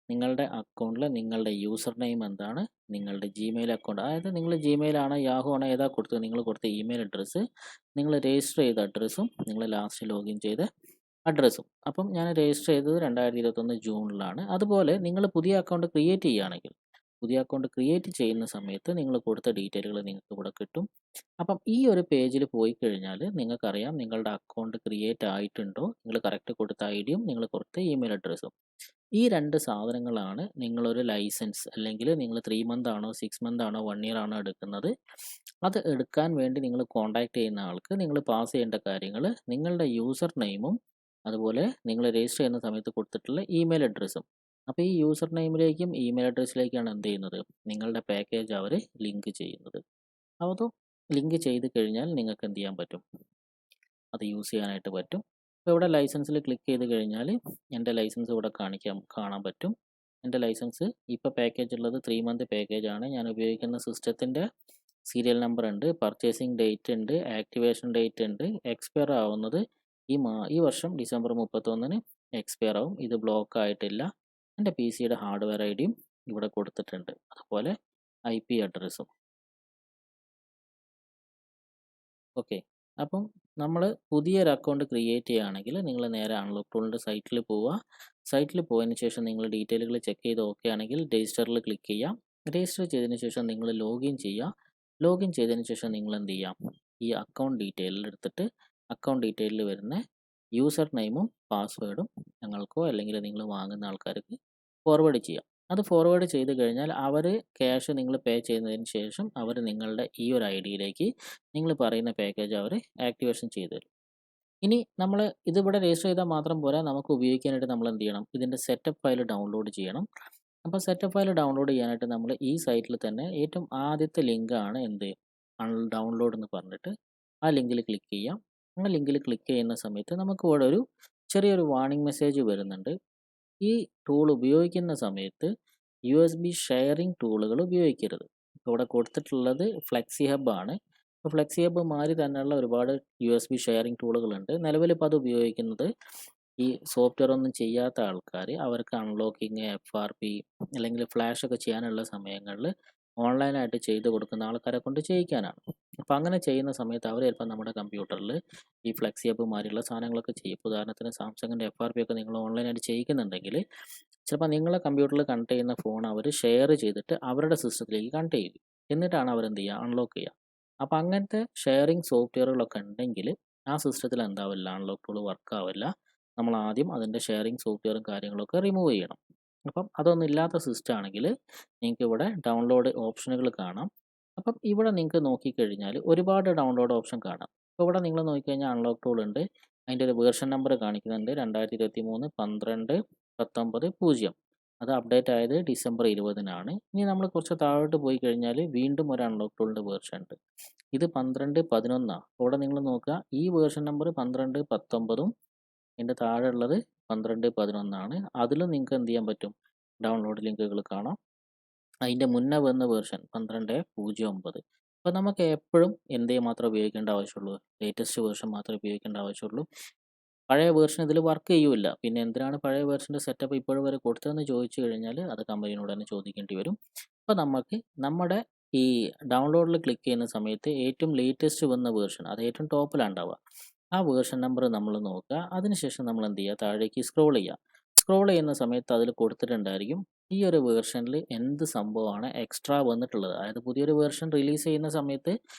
നിങ്ങളുടെ അക്കൗണ്ടിൽ നിങ്ങളുടെ യൂസർ നെയിം എന്താണ്, നിങ്ങളുടെ ജിമെയിൽ അക്കൗണ്ട്, അതായത് നിങ്ങൾ ജിമെയിൽ ആണോ യാഹു ആണോ ഏതാ കൊടുത്തത്, നിങ്ങൾ കൊടുത്ത ഇമെയിൽ അഡ്രസ്സ്, നിങ്ങൾ രജിസ്റ്റർ ചെയ്ത അഡ്രസ്സും, നിങ്ങൾ ലാസ്റ്റ് ലോഗിൻ ചെയ്ത അഡ്രസ്സും. അപ്പം ഞാൻ രജിസ്റ്റർ ചെയ്തത് 2021 ജൂണിലാണ്. അതുപോലെ നിങ്ങൾ പുതിയ അക്കൗണ്ട് ക്രിയേറ്റ് ചെയ്യുകയാണെങ്കിൽ, പുതിയ അക്കൗണ്ട് ക്രിയേറ്റ് ചെയ്യുന്ന സമയത്ത് നിങ്ങൾ കൊടുത്ത ഡീറ്റെയിലുകൾ നിങ്ങൾക്ക് ഇവിടെ കിട്ടും. അപ്പം ഈ ഒരു പേജിൽ പോയി കഴിഞ്ഞാൽ നിങ്ങൾക്കറിയാം നിങ്ങളുടെ അക്കൗണ്ട് ക്രിയേറ്റ് ആയിട്ടുണ്ടോ, നിങ്ങൾ കറക്റ്റ് കൊടുത്ത ഐഡിയും നിങ്ങൾ കൊടുത്ത ഇമെയിൽ അഡ്രസ്സും. ഈ 2 സാധനങ്ങളാണ് നിങ്ങളൊരു ലൈസൻസ്, അല്ലെങ്കിൽ നിങ്ങൾ 3 മന്ത് ആണോ 6 മന്ത് ആണോ 1 ഇയർ ആണോ എടുക്കുന്നത്, അത് എടുക്കാൻ വേണ്ടി നിങ്ങൾ കോൺടാക്ട് ചെയ്യുന്ന ആൾക്ക് നിങ്ങൾ പാസ് ചെയ്യേണ്ട കാര്യങ്ങൾ, നിങ്ങളുടെ യൂസർ നെയിമും അതുപോലെ നിങ്ങൾ രജിസ്റ്റർ ചെയ്യുന്ന സമയത്ത് കൊടുത്തിട്ടുള്ള ഇമെയിൽ അഡ്രസ്സും. അപ്പോൾ ഈ യൂസർ നെയിമിലേക്കും ഇമെയിൽ അഡ്രസ്സിലേക്കാണ് എന്ത് ചെയ്യുന്നത്, നിങ്ങളുടെ പാക്കേജ് അവർ ലിങ്ക് ചെയ്യുന്നത്. അത് ലിങ്ക് ചെയ്ത് കഴിഞ്ഞാൽ നിങ്ങൾക്ക് എന്ത് ചെയ്യാൻ പറ്റും, അത് യൂസ് ചെയ്യാനായിട്ട് പറ്റും. അപ്പോൾ ഇവിടെ ലൈസൻസിൽ ക്ലിക്ക് ചെയ്ത് കഴിഞ്ഞാൽ എൻ്റെ ലൈസൻസ് ഇവിടെ കാണാൻ പറ്റും. എൻ്റെ ലൈസൻസ് ഇപ്പോൾ പാക്കേജ് ഉള്ളത് 3 മന്ത് പാക്കേജാണ്. ഞാൻ ഉപയോഗിക്കുന്ന സിസ്റ്റത്തിൻ്റെ സീരിയൽ നമ്പർ ഉണ്ട്, പർച്ചേസിങ് ഡേറ്റ് ഉണ്ട്, ആക്ടിവേഷൻ ഡേറ്റ് ഉണ്ട്. എക്സ്പയർ ആവുന്നത് ഈ വർഷം ഡിസംബർ 31 എക്സ്പയർ ആവും. ഇത് ബ്ലോക്ക് ആയിട്ടില്ല. എൻ്റെ പി സിയുടെ ഹാർഡ്വെയർ ഐ ഡിയും ഇവിടെ കൊടുത്തിട്ടുണ്ട്, അതുപോലെ IP അഡ്രസ്സും. ഓക്കെ, അപ്പം നമ്മൾ പുതിയൊരു അക്കൗണ്ട് ക്രിയേറ്റ് ചെയ്യുകയാണെങ്കിൽ നിങ്ങൾ നേരെ അൺലോക്ക് ടൂളിൻ്റെ സൈറ്റിൽ പോവുക. സൈറ്റിൽ പോയതിന് ശേഷം നിങ്ങൾ ഡീറ്റെയിലുകൾ ചെക്ക് ചെയ്ത് ഓക്കെ ആണെങ്കിൽ രജിസ്റ്ററിൽ ക്ലിക്ക് ചെയ്യാം. രജിസ്റ്റർ ചെയ്തതിന് ശേഷം നിങ്ങൾ ലോഗിൻ ചെയ്യുക. ലോഗിൻ ചെയ്തതിന് ശേഷം നിങ്ങൾ എന്ത് ചെയ്യാം, ഈ അക്കൗണ്ട് ഡീറ്റെയിലിൽ എടുത്തിട്ട് അക്കൗണ്ട് ഡീറ്റെയിലിൽ വരുന്ന യൂസർ നെയിമും പാസ്വേഡും ഞങ്ങൾക്കോ അല്ലെങ്കിൽ നിങ്ങൾ വാങ്ങുന്ന ആൾക്കാർക്ക് ഫോർവേഡ് ചെയ്യാം. അത് ഫോർവേഡ് ചെയ്ത് കഴിഞ്ഞാൽ അവർ ക്യാഷ് നിങ്ങൾ പേ ചെയ്യുന്നതിന് ശേഷം അവർ നിങ്ങളുടെ ഈ ഒരു ഐഡിയിലേക്ക് നിങ്ങൾ പറയുന്ന പാക്കേജ് അവർ ആക്ടിവേഷൻ ചെയ്തു തരും. ഇനി നമ്മൾ ഇതിവിടെ രജിസ്റ്റർ ചെയ്താൽ മാത്രം പോരാ, നമുക്ക് ഉപയോഗിക്കാനായിട്ട് നമ്മൾ എന്ത് ചെയ്യണം, ഇതിൻ്റെ സെറ്റപ്പ് ഫയൽ ഡൗൺലോഡ് ചെയ്യണം. അപ്പോൾ സെറ്റപ്പ് ഫയൽ ഡൗൺലോഡ് ചെയ്യാനായിട്ട് നമ്മൾ ഈ സൈറ്റിൽ തന്നെ ഏറ്റവും ആദ്യത്തെ ലിങ്കാണ് എന്ത്, ഡൗൺലോഡ് എന്ന് പറഞ്ഞിട്ട് ആ ലിങ്കിൽ ക്ലിക്ക് ചെയ്യാം. ആ ലിങ്കിൽ ക്ലിക്ക് ചെയ്യുന്ന സമയത്ത് നമുക്ക് ഇവിടെ ഒരു ചെറിയൊരു വാർണിംഗ് മെസ്സേജ് വരുന്നുണ്ട്. ഈ ടൂൾ ഉപയോഗിക്കുന്ന സമയത്ത് USB ഷെയറിംഗ് ടൂളുകൾ ഉപയോഗിക്കരുത്. ഇവിടെ കൊടുത്തിട്ടുള്ളത് ഫ്ലെക്സി ഹബ് ആണ്. ഇപ്പോൾ ഫ്ലെക്സി ഹബ് മാറി തന്നെയുള്ള ഒരുപാട് USB ഷെയറിംഗ് ടൂളുകളുണ്ട്. നിലവിലിപ്പോൾ അത് ഉപയോഗിക്കുന്നത് ഈ സോഫ്റ്റ്വെയർ ഒന്നും ചെയ്യാത്ത ആൾക്കാർ, അവർക്ക് അൺലോക്കിങ്, FRP അല്ലെങ്കിൽ ഫ്ലാഷ് ഒക്കെ ചെയ്യാനുള്ള സമയങ്ങളിൽ ഓൺലൈനായിട്ട് ചെയ്ത് കൊടുക്കുന്ന ആൾക്കാരെ കൊണ്ട് ചെയ്യിക്കാനാണ്. അപ്പോൾ അങ്ങനെ ചെയ്യുന്ന സമയത്ത് അവർ ചിലപ്പോൾ നമ്മുടെ കമ്പ്യൂട്ടറിൽ ഈ ഫ്ലെക്സി ഹബ് മാറിയുള്ള സാധനങ്ങളൊക്കെ ചെയ്യും. ഇപ്പോൾ ഉദാഹരണത്തിന് സാംസങ്ങിൻ്റെ FRP ഒക്കെ നിങ്ങൾ ഓൺലൈനായിട്ട് ചെയ്യിക്കുന്നുണ്ടെങ്കിൽ ചിലപ്പോൾ നിങ്ങളെ കമ്പ്യൂട്ടറിൽ കണക്ട് ചെയ്യുന്ന ഫോൺ അവർ ഷെയർ ചെയ്തിട്ട് അവരുടെ സിസ്റ്റത്തിലേക്ക് കണക്ട് ചെയ്യും. എന്നിട്ടാണ് അവരെന്ത് ചെയ്യുക, അൺലോക്ക് ചെയ്യുക. അപ്പോൾ അങ്ങനത്തെ ഷെയറിംഗ് സോഫ്റ്റ്വെയറുകളൊക്കെ ഉണ്ടെങ്കിൽ ആ സിസ്റ്റത്തിൽ എന്താവില്ല, അൺലോക്ക് ടൂൾ വർക്ക് ആവില്ല. നമ്മൾ ആദ്യം അതിൻ്റെ ഷെയറിംഗ് സോഫ്റ്റ്വെയറും കാര്യങ്ങളൊക്കെ റിമൂവ് ചെയ്യണം. അപ്പം അതൊന്നും ഇല്ലാത്ത സിസ്റ്റം ആണെങ്കിൽ നിങ്ങൾക്ക് ഇവിടെ ഡൗൺലോഡ് ഓപ്ഷനുകൾ കാണാം. അപ്പം ഇവിടെ നിങ്ങൾക്ക് നോക്കിക്കഴിഞ്ഞാൽ ഒരുപാട് ഡൗൺലോഡ് ഓപ്ഷൻ കാണാം. അപ്പോൾ ഇവിടെ നിങ്ങൾ നോക്കിക്കഴിഞ്ഞാൽ അൺലോക്ക് ടൂൾ ഉണ്ട്, അതിൻ്റെ ഒരു വേർഷൻ നമ്പർ കാണിക്കുന്നുണ്ട് 2023-12-19-0. അത് അപ്ഡേറ്റ് ആയത് ഡിസംബർ 20-നാണ്. ഇനി നമ്മൾ കുറച്ച് താഴോട്ട് പോയി കഴിഞ്ഞാൽ വീണ്ടും ഒരു അൺലോക്ക് ടൂളിൻ്റെ വേർഷൻ ഉണ്ട്. ഇത് 12-11. ഇവിടെ നിങ്ങൾ നോക്കുക, ഈ വേർഷൻ നമ്പർ 12-19 ഇതിൻ്റെ താഴെ ഉള്ളത് 12-11. അതിലും നിങ്ങൾക്ക് എന്ത് ചെയ്യാൻ പറ്റും, ഡൗൺലോഡ് ലിങ്കുകൾ കാണാം. അതിൻ്റെ മുന്നേ വന്ന വേർഷൻ 12-09. അപ്പോൾ നമുക്ക് എപ്പോഴും എന്തേ മാത്രമേ ഉപയോഗിക്കേണ്ട ആവശ്യമുള്ളൂ, ലേറ്റസ്റ്റ് വേർഷൻ മാത്രമേ ഉപയോഗിക്കേണ്ട ആവശ്യമുള്ളൂ. പഴയ വേർഷൻ ഇതിൽ വർക്ക് ചെയ്യൂല. പിന്നെ എന്തിനാണ് പഴയ വേർഷൻ്റെ സെറ്റപ്പ് ഇപ്പോഴും വരെ കൊടുത്തതെന്ന് ചോദിച്ചു കഴിഞ്ഞാൽ അത് കമ്പനിയോട് തന്നെ ചോദിക്കേണ്ടി വരും. അപ്പോൾ നമുക്ക് നമ്മുടെ ഈ ഡൗൺലോഡിൽ ക്ലിക്ക് ചെയ്യുന്ന സമയത്ത് ഏറ്റവും ലേറ്റസ്റ്റ് വന്ന വേർഷൻ, അത് ഏറ്റവും ടോപ്പിലാണ് ഉണ്ടാവുക. ആ വേർഷൻ നമ്പർ നമ്മൾ നോക്കുക. അതിനുശേഷം നമ്മൾ എന്ത് ചെയ്യുക, താഴേക്ക് സ്ക്രോൾ ചെയ്യുക. സ്ക്രോൾ ചെയ്യുന്ന സമയത്ത് അതിൽ കൊടുത്തിട്ടുണ്ടായിരിക്കും ഈ ഒരു വേർഷനിൽ എന്ത് സംഭവമാണ് എക്സ്ട്രാ വന്നിട്ടുള്ളത്. അതായത് പുതിയൊരു വേർഷൻ റിലീസ് ചെയ്യുന്ന സമയത്ത്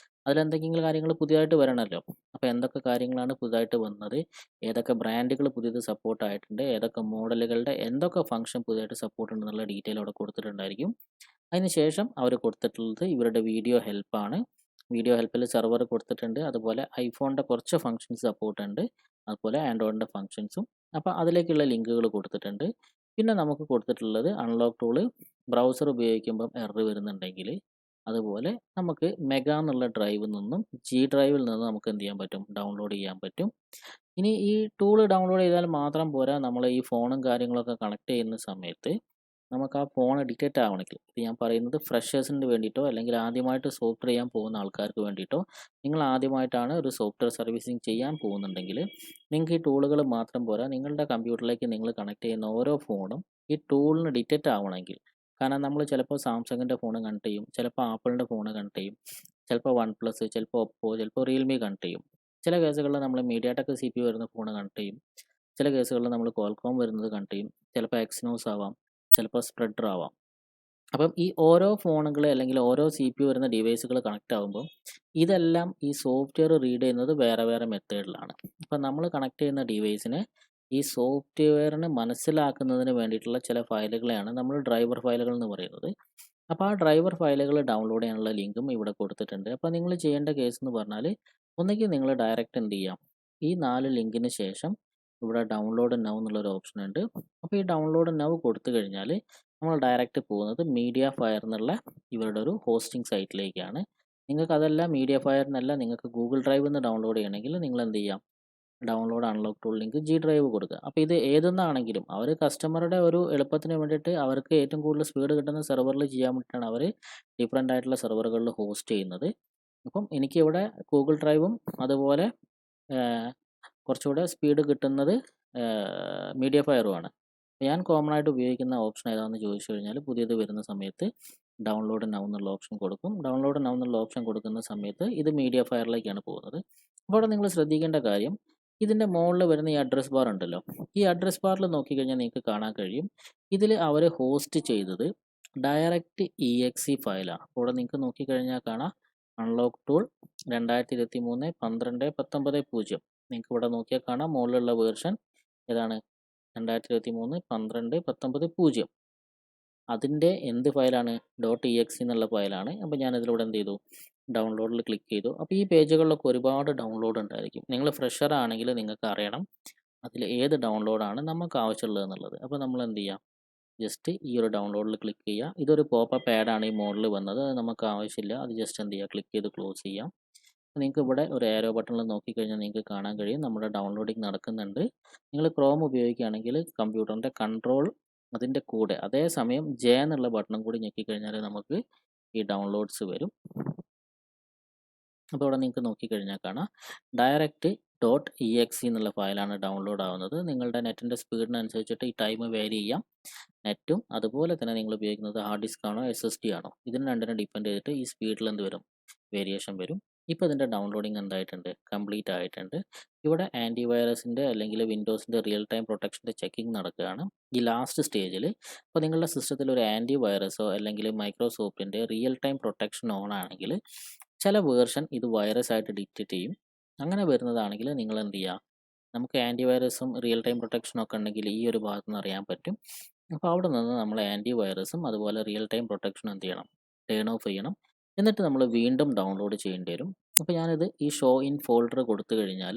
അതിലെന്തെങ്കിലും കാര്യങ്ങൾ പുതിയതായിട്ട് വരണമല്ലോ. അപ്പോൾ എന്തൊക്കെ കാര്യങ്ങളാണ് പുതുതായിട്ട് വന്നത്, ഏതൊക്കെ ബ്രാൻഡുകൾ പുതിയത് സപ്പോർട്ട് ആയിട്ടുണ്ട്, ഏതൊക്കെ മോഡലുകളുടെ എന്തൊക്കെ ഫംഗ്ഷൻ പുതിയതായിട്ട് സപ്പോർട്ട് ഉണ്ടെന്നുള്ള ഡീറ്റെയിൽ അവിടെ കൊടുത്തിട്ടുണ്ടായിരിക്കും. അതിനുശേഷം അവർ കൊടുത്തിട്ടുള്ളത് ഇവരുടെ വീഡിയോ ഹെൽപ്പാണ്. വീഡിയോ ഹെൽപ്പിൽ സെർവർ കൊടുത്തിട്ടുണ്ട്, അതുപോലെ ഐഫോണിൻ്റെ കുറച്ച് ഫംഗ്ഷൻസ് സപ്പോർട്ട് ഉണ്ട്, അതുപോലെ ആൻഡ്രോയിഡിൻ്റെ ഫംഗ്ഷൻസും. അപ്പോൾ അതിലേക്കുള്ള ലിങ്കുകൾ കൊടുത്തിട്ടുണ്ട്. പിന്നെ നമുക്ക് കൊടുത്തിട്ടുള്ളത് അൺലോക്ക് ടൂള് ബ്രൗസർ ഉപയോഗിക്കുമ്പം എറർ വരുന്നുണ്ടെങ്കിൽ, അതുപോലെ നമുക്ക് മെഗാ എന്നുള്ള ഡ്രൈവിൽ നിന്നും ഡ്രൈവിൽ നിന്നും നമുക്ക് എന്ത് ചെയ്യാൻ പറ്റും, ഡൗൺലോഡ് ചെയ്യാൻ പറ്റും. ഇനി ഈ ടൂള് ഡൗൺലോഡ് ചെയ്താൽ മാത്രം പോരാ, നമ്മൾ ഈ ഫോണും കാര്യങ്ങളൊക്കെ കണക്ട് ചെയ്യുന്ന സമയത്ത് നമുക്ക് ആ ഫോൺ ഡിറ്റക്റ്റ് ആവണമെങ്കിൽ, ഇത് ഞാൻ പറയുന്നത് ഫ്രഷേഴ്സിന് വേണ്ടിയിട്ടോ അല്ലെങ്കിൽ ആദ്യമായിട്ട് സോഫ്റ്റ്വെയർ ചെയ്യാൻ പോകുന്ന ആൾക്കാർക്ക് വേണ്ടിയിട്ടോ, നിങ്ങൾ ആദ്യമായിട്ടാണ് ഒരു സോഫ്റ്റ്വെയർ സർവീസിങ് ചെയ്യാൻ പോകുന്നുണ്ടെങ്കിൽ നിങ്ങൾക്ക് ഈ ടൂളുകൾ മാത്രം പോരാ, നിങ്ങളുടെ കമ്പ്യൂട്ടറിലേക്ക് നിങ്ങൾ കണക്ട് ചെയ്യുന്ന ഓരോ ഫോണും ഈ ടൂളിന് ഡിറ്റക്റ്റ് ആവണമെങ്കിൽ, കാരണം നമ്മൾ ചിലപ്പോൾ സാംസങ്ങിൻ്റെ ഫോൺ കണക്ട് ചെയ്യും, ചിലപ്പോൾ ആപ്പിളിൻ്റെ ഫോൺ കണക്ട് ചെയ്യും, ചിലപ്പോൾ വൺ പ്ലസ്, ചിലപ്പോൾ ഒപ്പോ, ചിലപ്പോൾ റിയൽമി കണക്ട് ചെയ്യും. ചില കേസുകളിൽ നമ്മൾ മീഡിയാടെക് CPU വരുന്ന ഫോൺ കണക്ട് ചെയ്യും, ചില കേസുകളിൽ നമ്മൾ ക്വാൾകോം വരുന്നത് കണക്ട് ചെയ്യും, ചിലപ്പോൾ എക്സിനോസ് ആവാം, ചിലപ്പോൾ സ്പ്രെഡർ ആവാം. അപ്പം ഈ ഓരോ ഫോണുകൾ അല്ലെങ്കിൽ ഓരോ CPU വരുന്ന ഡിവൈസുകൾ കണക്റ്റ് ആകുമ്പോൾ ഇതെല്ലാം ഈ സോഫ്റ്റ്വെയർ റീഡ് ചെയ്യുന്നത് വേറെ വേറെ മെത്തേഡിലാണ്. അപ്പം നമ്മൾ കണക്ട് ചെയ്യുന്ന ഡിവൈസിനെ ഈ സോഫ്റ്റ്വെയറിനെ മനസ്സിലാക്കുന്നതിന് വേണ്ടിയിട്ടുള്ള ചില ഫയലുകളെയാണ് നമ്മൾ ഡ്രൈവർ ഫയലുകൾ എന്ന് പറയുന്നത്. അപ്പോൾ ആ ഡ്രൈവർ ഫയലുകൾ ഡൗൺലോഡ് ചെയ്യാനുള്ള ലിങ്കും ഇവിടെ കൊടുത്തിട്ടുണ്ട്. അപ്പോൾ നിങ്ങൾ ചെയ്യേണ്ട കേസ് എന്ന് പറഞ്ഞാൽ, ഒന്നുകിൽ നിങ്ങൾ ഡയറക്റ്റ് എന്ത് ചെയ്യാം, ഈ 4 ലിങ്കിന് ശേഷം ഇവിടെ ഡൗൺലോഡ് നൗ എന്നുള്ളൊരു ഓപ്ഷൻ ഉണ്ട്. അപ്പോൾ ഈ ഡൗൺലോഡ് നൗ കൊടുത്തു കഴിഞ്ഞാൽ നമ്മൾ ഡയറക്റ്റ് പോകുന്നത് മീഡിയ ഫയർ എന്നുള്ള ഇവരുടെ ഒരു ഹോസ്റ്റിംഗ് സൈറ്റിലേക്കാണ്. നിങ്ങൾക്ക് അതല്ല, മീഡിയ ഫയർ എന്നല്ല, നിങ്ങൾക്ക് ഗൂഗിൾ ഡ്രൈവ് നിന്ന് ഡൗൺലോഡ് ചെയ്യണമെങ്കിൽ നിങ്ങൾ എന്ത് ചെയ്യാം, download unlock tool link G drive കൊടുക്കുക. അപ്പോൾ ഇത് ഏതെന്നാണെങ്കിലും അവർ കസ്റ്റമറുടെ ഒരു എളുപ്പത്തിന് വേണ്ടിയിട്ട് അവർക്ക് ഏറ്റവും കൂടുതൽ സ്പീഡ് കിട്ടുന്ന സെർവറിൽ ചെയ്യാൻ വേണ്ടിയിട്ടാണ് അവർ ഡിഫറെൻ്റ് ആയിട്ടുള്ള സെർവറുകളിൽ ഹോസ്റ്റ് ചെയ്യുന്നത്. അപ്പം എനിക്കിവിടെ ഗൂഗിൾ ഡ്രൈവും അതുപോലെ കുറച്ചുകൂടെ സ്പീഡ് കിട്ടുന്നത് മീഡിയ ഫയറുമാണ്. ഞാൻ കോമൺ ആയിട്ട് ഉപയോഗിക്കുന്ന ഓപ്ഷൻ ഏതാണെന്ന് ചോദിച്ചു കഴിഞ്ഞാൽ, പുതിയത് വരുന്ന സമയത്ത് ഡൗൺലോഡ് നൗ എന്നുള്ള ഓപ്ഷൻ കൊടുക്കും. ഡൗൺലോഡ് നൗ എന്നുള്ള ഓപ്ഷൻ കൊടുക്കുന്ന സമയത്ത് ഇത് മീഡിയ ഫയറിലേക്കാണ് പോകുന്നത്. അപ്പോൾ അവിടെ നിങ്ങൾ ശ്രദ്ധിക്കേണ്ട കാര്യം, ഇതിൻ്റെ മുകളിൽ വരുന്ന ഈ അഡ്രസ് ബാർ ഉണ്ടല്ലോ, ഈ അഡ്രസ് ബാറിൽ നോക്കിക്കഴിഞ്ഞാൽ നിങ്ങൾക്ക് കാണാൻ കഴിയും ഇതിൽ അവർ ഹോസ്റ്റ് ചെയ്തത് ഡയറക്റ്റ് EXE ഫയലാണ്. അവിടെ നിങ്ങൾക്ക് നോക്കിക്കഴിഞ്ഞാൽ കാണാം അൺലോക്ക് ടൂൾ 2023/12/19. നിങ്ങൾക്ക് ഇവിടെ നോക്കിയാൽ കാണാം മുകളിലുള്ള വേർഷൻ ഏതാണ്, 2023/12/19. അതിൻ്റെ എന്ത് ഫയലാണ്, .exe എന്നുള്ള ഫയലാണ്. അപ്പോൾ ഞാനിതിലൂടെ എന്ത് ചെയ്തു, ഡൗൺലോഡിൽ ക്ലിക്ക് ചെയ്തു. അപ്പോൾ ഈ പേജുകളിലൊക്കെ ഒരുപാട് ഡൗൺലോഡ് ഉണ്ടായിരിക്കും. നിങ്ങൾ ഫ്രഷർ ആണെങ്കിൽ നിങ്ങൾക്ക് അറിയണം അതിൽ ഏത് ഡൗൺലോഡാണ് നമുക്ക് ആവശ്യമുള്ളത് എന്നുള്ളത്. അപ്പോൾ നമ്മൾ എന്ത് ചെയ്യാം, ജസ്റ്റ് ഈ ഒരു ഡൗൺലോഡിൽ ക്ലിക്ക് ചെയ്യുക. ഇതൊരു പോപ്പപ്പ് ആഡാണ് ഈ മോഡിൽ വന്നത്, അത് നമുക്ക് ആവശ്യമില്ല. അത് ജസ്റ്റ് എന്ത് ചെയ്യുക, ക്ലിക്ക് ചെയ്ത് ക്ലോസ് ചെയ്യാം. നിങ്ങൾക്ക് ഇവിടെ ഒരു ആരോ ബട്ടണിൽ നോക്കിക്കഴിഞ്ഞാൽ നിങ്ങൾക്ക് കാണാൻ കഴിയും നമ്മുടെ ഡൗൺലോഡിങ് നടക്കുന്നുണ്ട്. നിങ്ങൾ ക്രോം ഉപയോഗിക്കുകയാണെങ്കിൽ കമ്പ്യൂട്ടറിൻ്റെ കൺട്രോൾ അതിൻ്റെ കൂടെ അതേസമയം ജെ എന്നുള്ള ബട്ടണും കൂടി ഞെക്കിക്കഴിഞ്ഞാൽ നമുക്ക് ഈ ഡൗൺലോഡ്സ് വരും. അപ്പോൾ അവിടെ നിങ്ങൾക്ക് നോക്കിക്കഴിഞ്ഞാൽ കാണാം ഡയറക്റ്റ് .exe എന്നുള്ള ഫയലാണ് ഡൗൺലോഡ് ആവുന്നത്. നിങ്ങളുടെ നെറ്റിൻ്റെ സ്പീഡിനനുസരിച്ചിട്ട് ഈ ടൈം വേരി ചെയ്യാം. നെറ്റും അതുപോലെ തന്നെ നിങ്ങൾ ഉപയോഗിക്കുന്നത് ഹാർഡ് ഡിസ്ക് ആണോ SSD ആണോ, ഇതിന് രണ്ടിനെ ഡിപ്പെൻഡ് ചെയ്തിട്ട് ഈ സ്പീഡിൽ എന്ത് വരും, വേരിയേഷൻ വരും. ഇപ്പോൾ ഇതിൻ്റെ ഡൗൺലോഡിങ് എന്തായിട്ടുണ്ട്, കംപ്ലീറ്റ് ആയിട്ടുണ്ട്. ഇവിടെ ആൻറ്റിവൈറസിൻ്റെ അല്ലെങ്കിൽ വിൻഡോസിൻ്റെ റിയൽ ടൈം പ്രൊട്ടക്ഷൻ്റെ ചെക്കിംഗ് നടക്കുകയാണ് ഈ ലാസ്റ്റ് സ്റ്റേജിൽ. അപ്പോൾ നിങ്ങളുടെ സിസ്റ്റത്തിൽ ഒരു ആൻറ്റിവൈറസോ അല്ലെങ്കിൽ മൈക്രോസോഫ്റ്റിൻ്റെ റിയൽ ടൈം പ്രൊട്ടക്ഷൻ ഓൺ ആണെങ്കിൽ ചില വേർഷൻ ഇത് വൈറസ് ആയിട്ട് ഡിറ്റക്റ്റ് ചെയ്യും. അങ്ങനെ വരുന്നതാണെങ്കിൽ നിങ്ങൾ എന്ത് ചെയ്യുക, നമുക്ക് ആൻറ്റിവൈറസും റിയൽ ടൈം പ്രൊട്ടക്ഷനും ഒക്കെ ഉണ്ടെങ്കിൽ ഈ ഒരു ഭാഗത്ത് നിന്ന് അറിയാൻ പറ്റും. അപ്പോൾ അവിടെ നിന്ന് നമ്മൾ ആൻറ്റിവൈറസും അതുപോലെ റിയൽ ടൈം പ്രൊട്ടക്ഷനും എന്ത് ചെയ്യണം, ടേൺ ഓഫ് ചെയ്യണം. എന്നിട്ട് നമ്മൾ വീണ്ടും ഡൗൺലോഡ് ചെയ്യേണ്ടി വരും. അപ്പോൾ ഞാനിത് ഈ ഷോ ഇൻ ഫോൾഡർ കൊടുത്തു കഴിഞ്ഞാൽ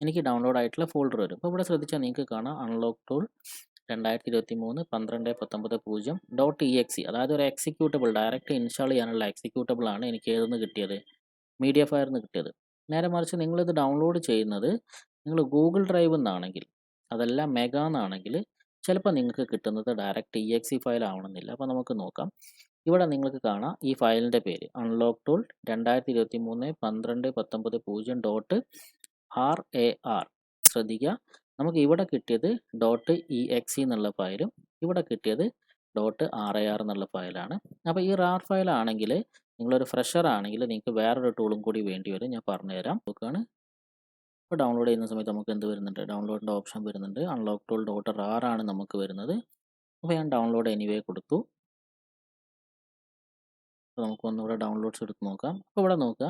എനിക്ക് ഡൗൺലോഡ് ആയിട്ടുള്ള ഫോൾഡർ വരും. അപ്പോൾ ഇവിടെ ശ്രദ്ധിച്ചാൽ നിങ്ങൾക്ക് കാണാം അൺലോക്ക് ടൂൾ 2023/12/19.0.exe, അതായത് ഒരു എക്സിക്യൂട്ടബിൾ ഡയറക്റ്റ് ഇൻസ്റ്റാൾ ചെയ്യാനുള്ള എക്സിക്യൂട്ടബിൾ ആണ് എനിക്ക് ഏതെന്ന് കിട്ടിയത്, മീഡിയ ഫയറിൽ നിന്ന് കിട്ടിയത്. നേരെ മറിച്ച് നിങ്ങളിത് ഡൗൺലോഡ് ചെയ്യുന്നത് നിങ്ങൾ ഗൂഗിൾ ഡ്രൈവ് എന്നാണെങ്കിൽ, അതല്ല മെഗാ എന്നാണെങ്കിൽ ചിലപ്പോൾ നിങ്ങൾക്ക് കിട്ടുന്നത് ഡയറക്റ്റ് EXE ഫയൽ ആവണമെന്നില്ല. അപ്പോൾ നമുക്ക് നോക്കാം. ഇവിടെ നിങ്ങൾക്ക് കാണാം ഈ ഫയലിൻ്റെ പേര് അൺലോക്ക് ടൂൾ 2023/12/19.RAR. ശ്രദ്ധിക്കുക, നമുക്ക് ഇവിടെ കിട്ടിയത് .exe എന്നുള്ള ഫയലും ഇവിടെ കിട്ടിയത് .rar എന്നുള്ള ഫയലാണ്. അപ്പോൾ ഈ റാർ ഫയൽ ആണെങ്കിൽ നിങ്ങളൊരു ഫ്രഷർ ആണെങ്കിൽ നിങ്ങൾക്ക് വേറൊരു ടൂളും കൂടി വേണ്ടി വരും. ഞാൻ പറഞ്ഞുതരാം. നോക്കുകയാണ്, ഇപ്പോൾ ഡൗൺലോഡ് ചെയ്യുന്ന സമയത്ത് നമുക്ക് എന്ത് വരുന്നുണ്ട്, ഡൗൺലോഡിൻ്റെ ഓപ്ഷൻ വരുന്നുണ്ട്. അൺലോക്ക് ടൂൾ .rar ആണ് നമുക്ക് വരുന്നത്. അപ്പോൾ ഞാൻ ഡൗൺലോഡ് എനിവേ കൊടുത്തു. അപ്പോൾ നമുക്ക് ഒന്നുകൂടെ ഡൗൺലോഡ്സ് എടുത്ത് നോക്കാം. അപ്പോൾ ഇവിടെ നോക്കുക,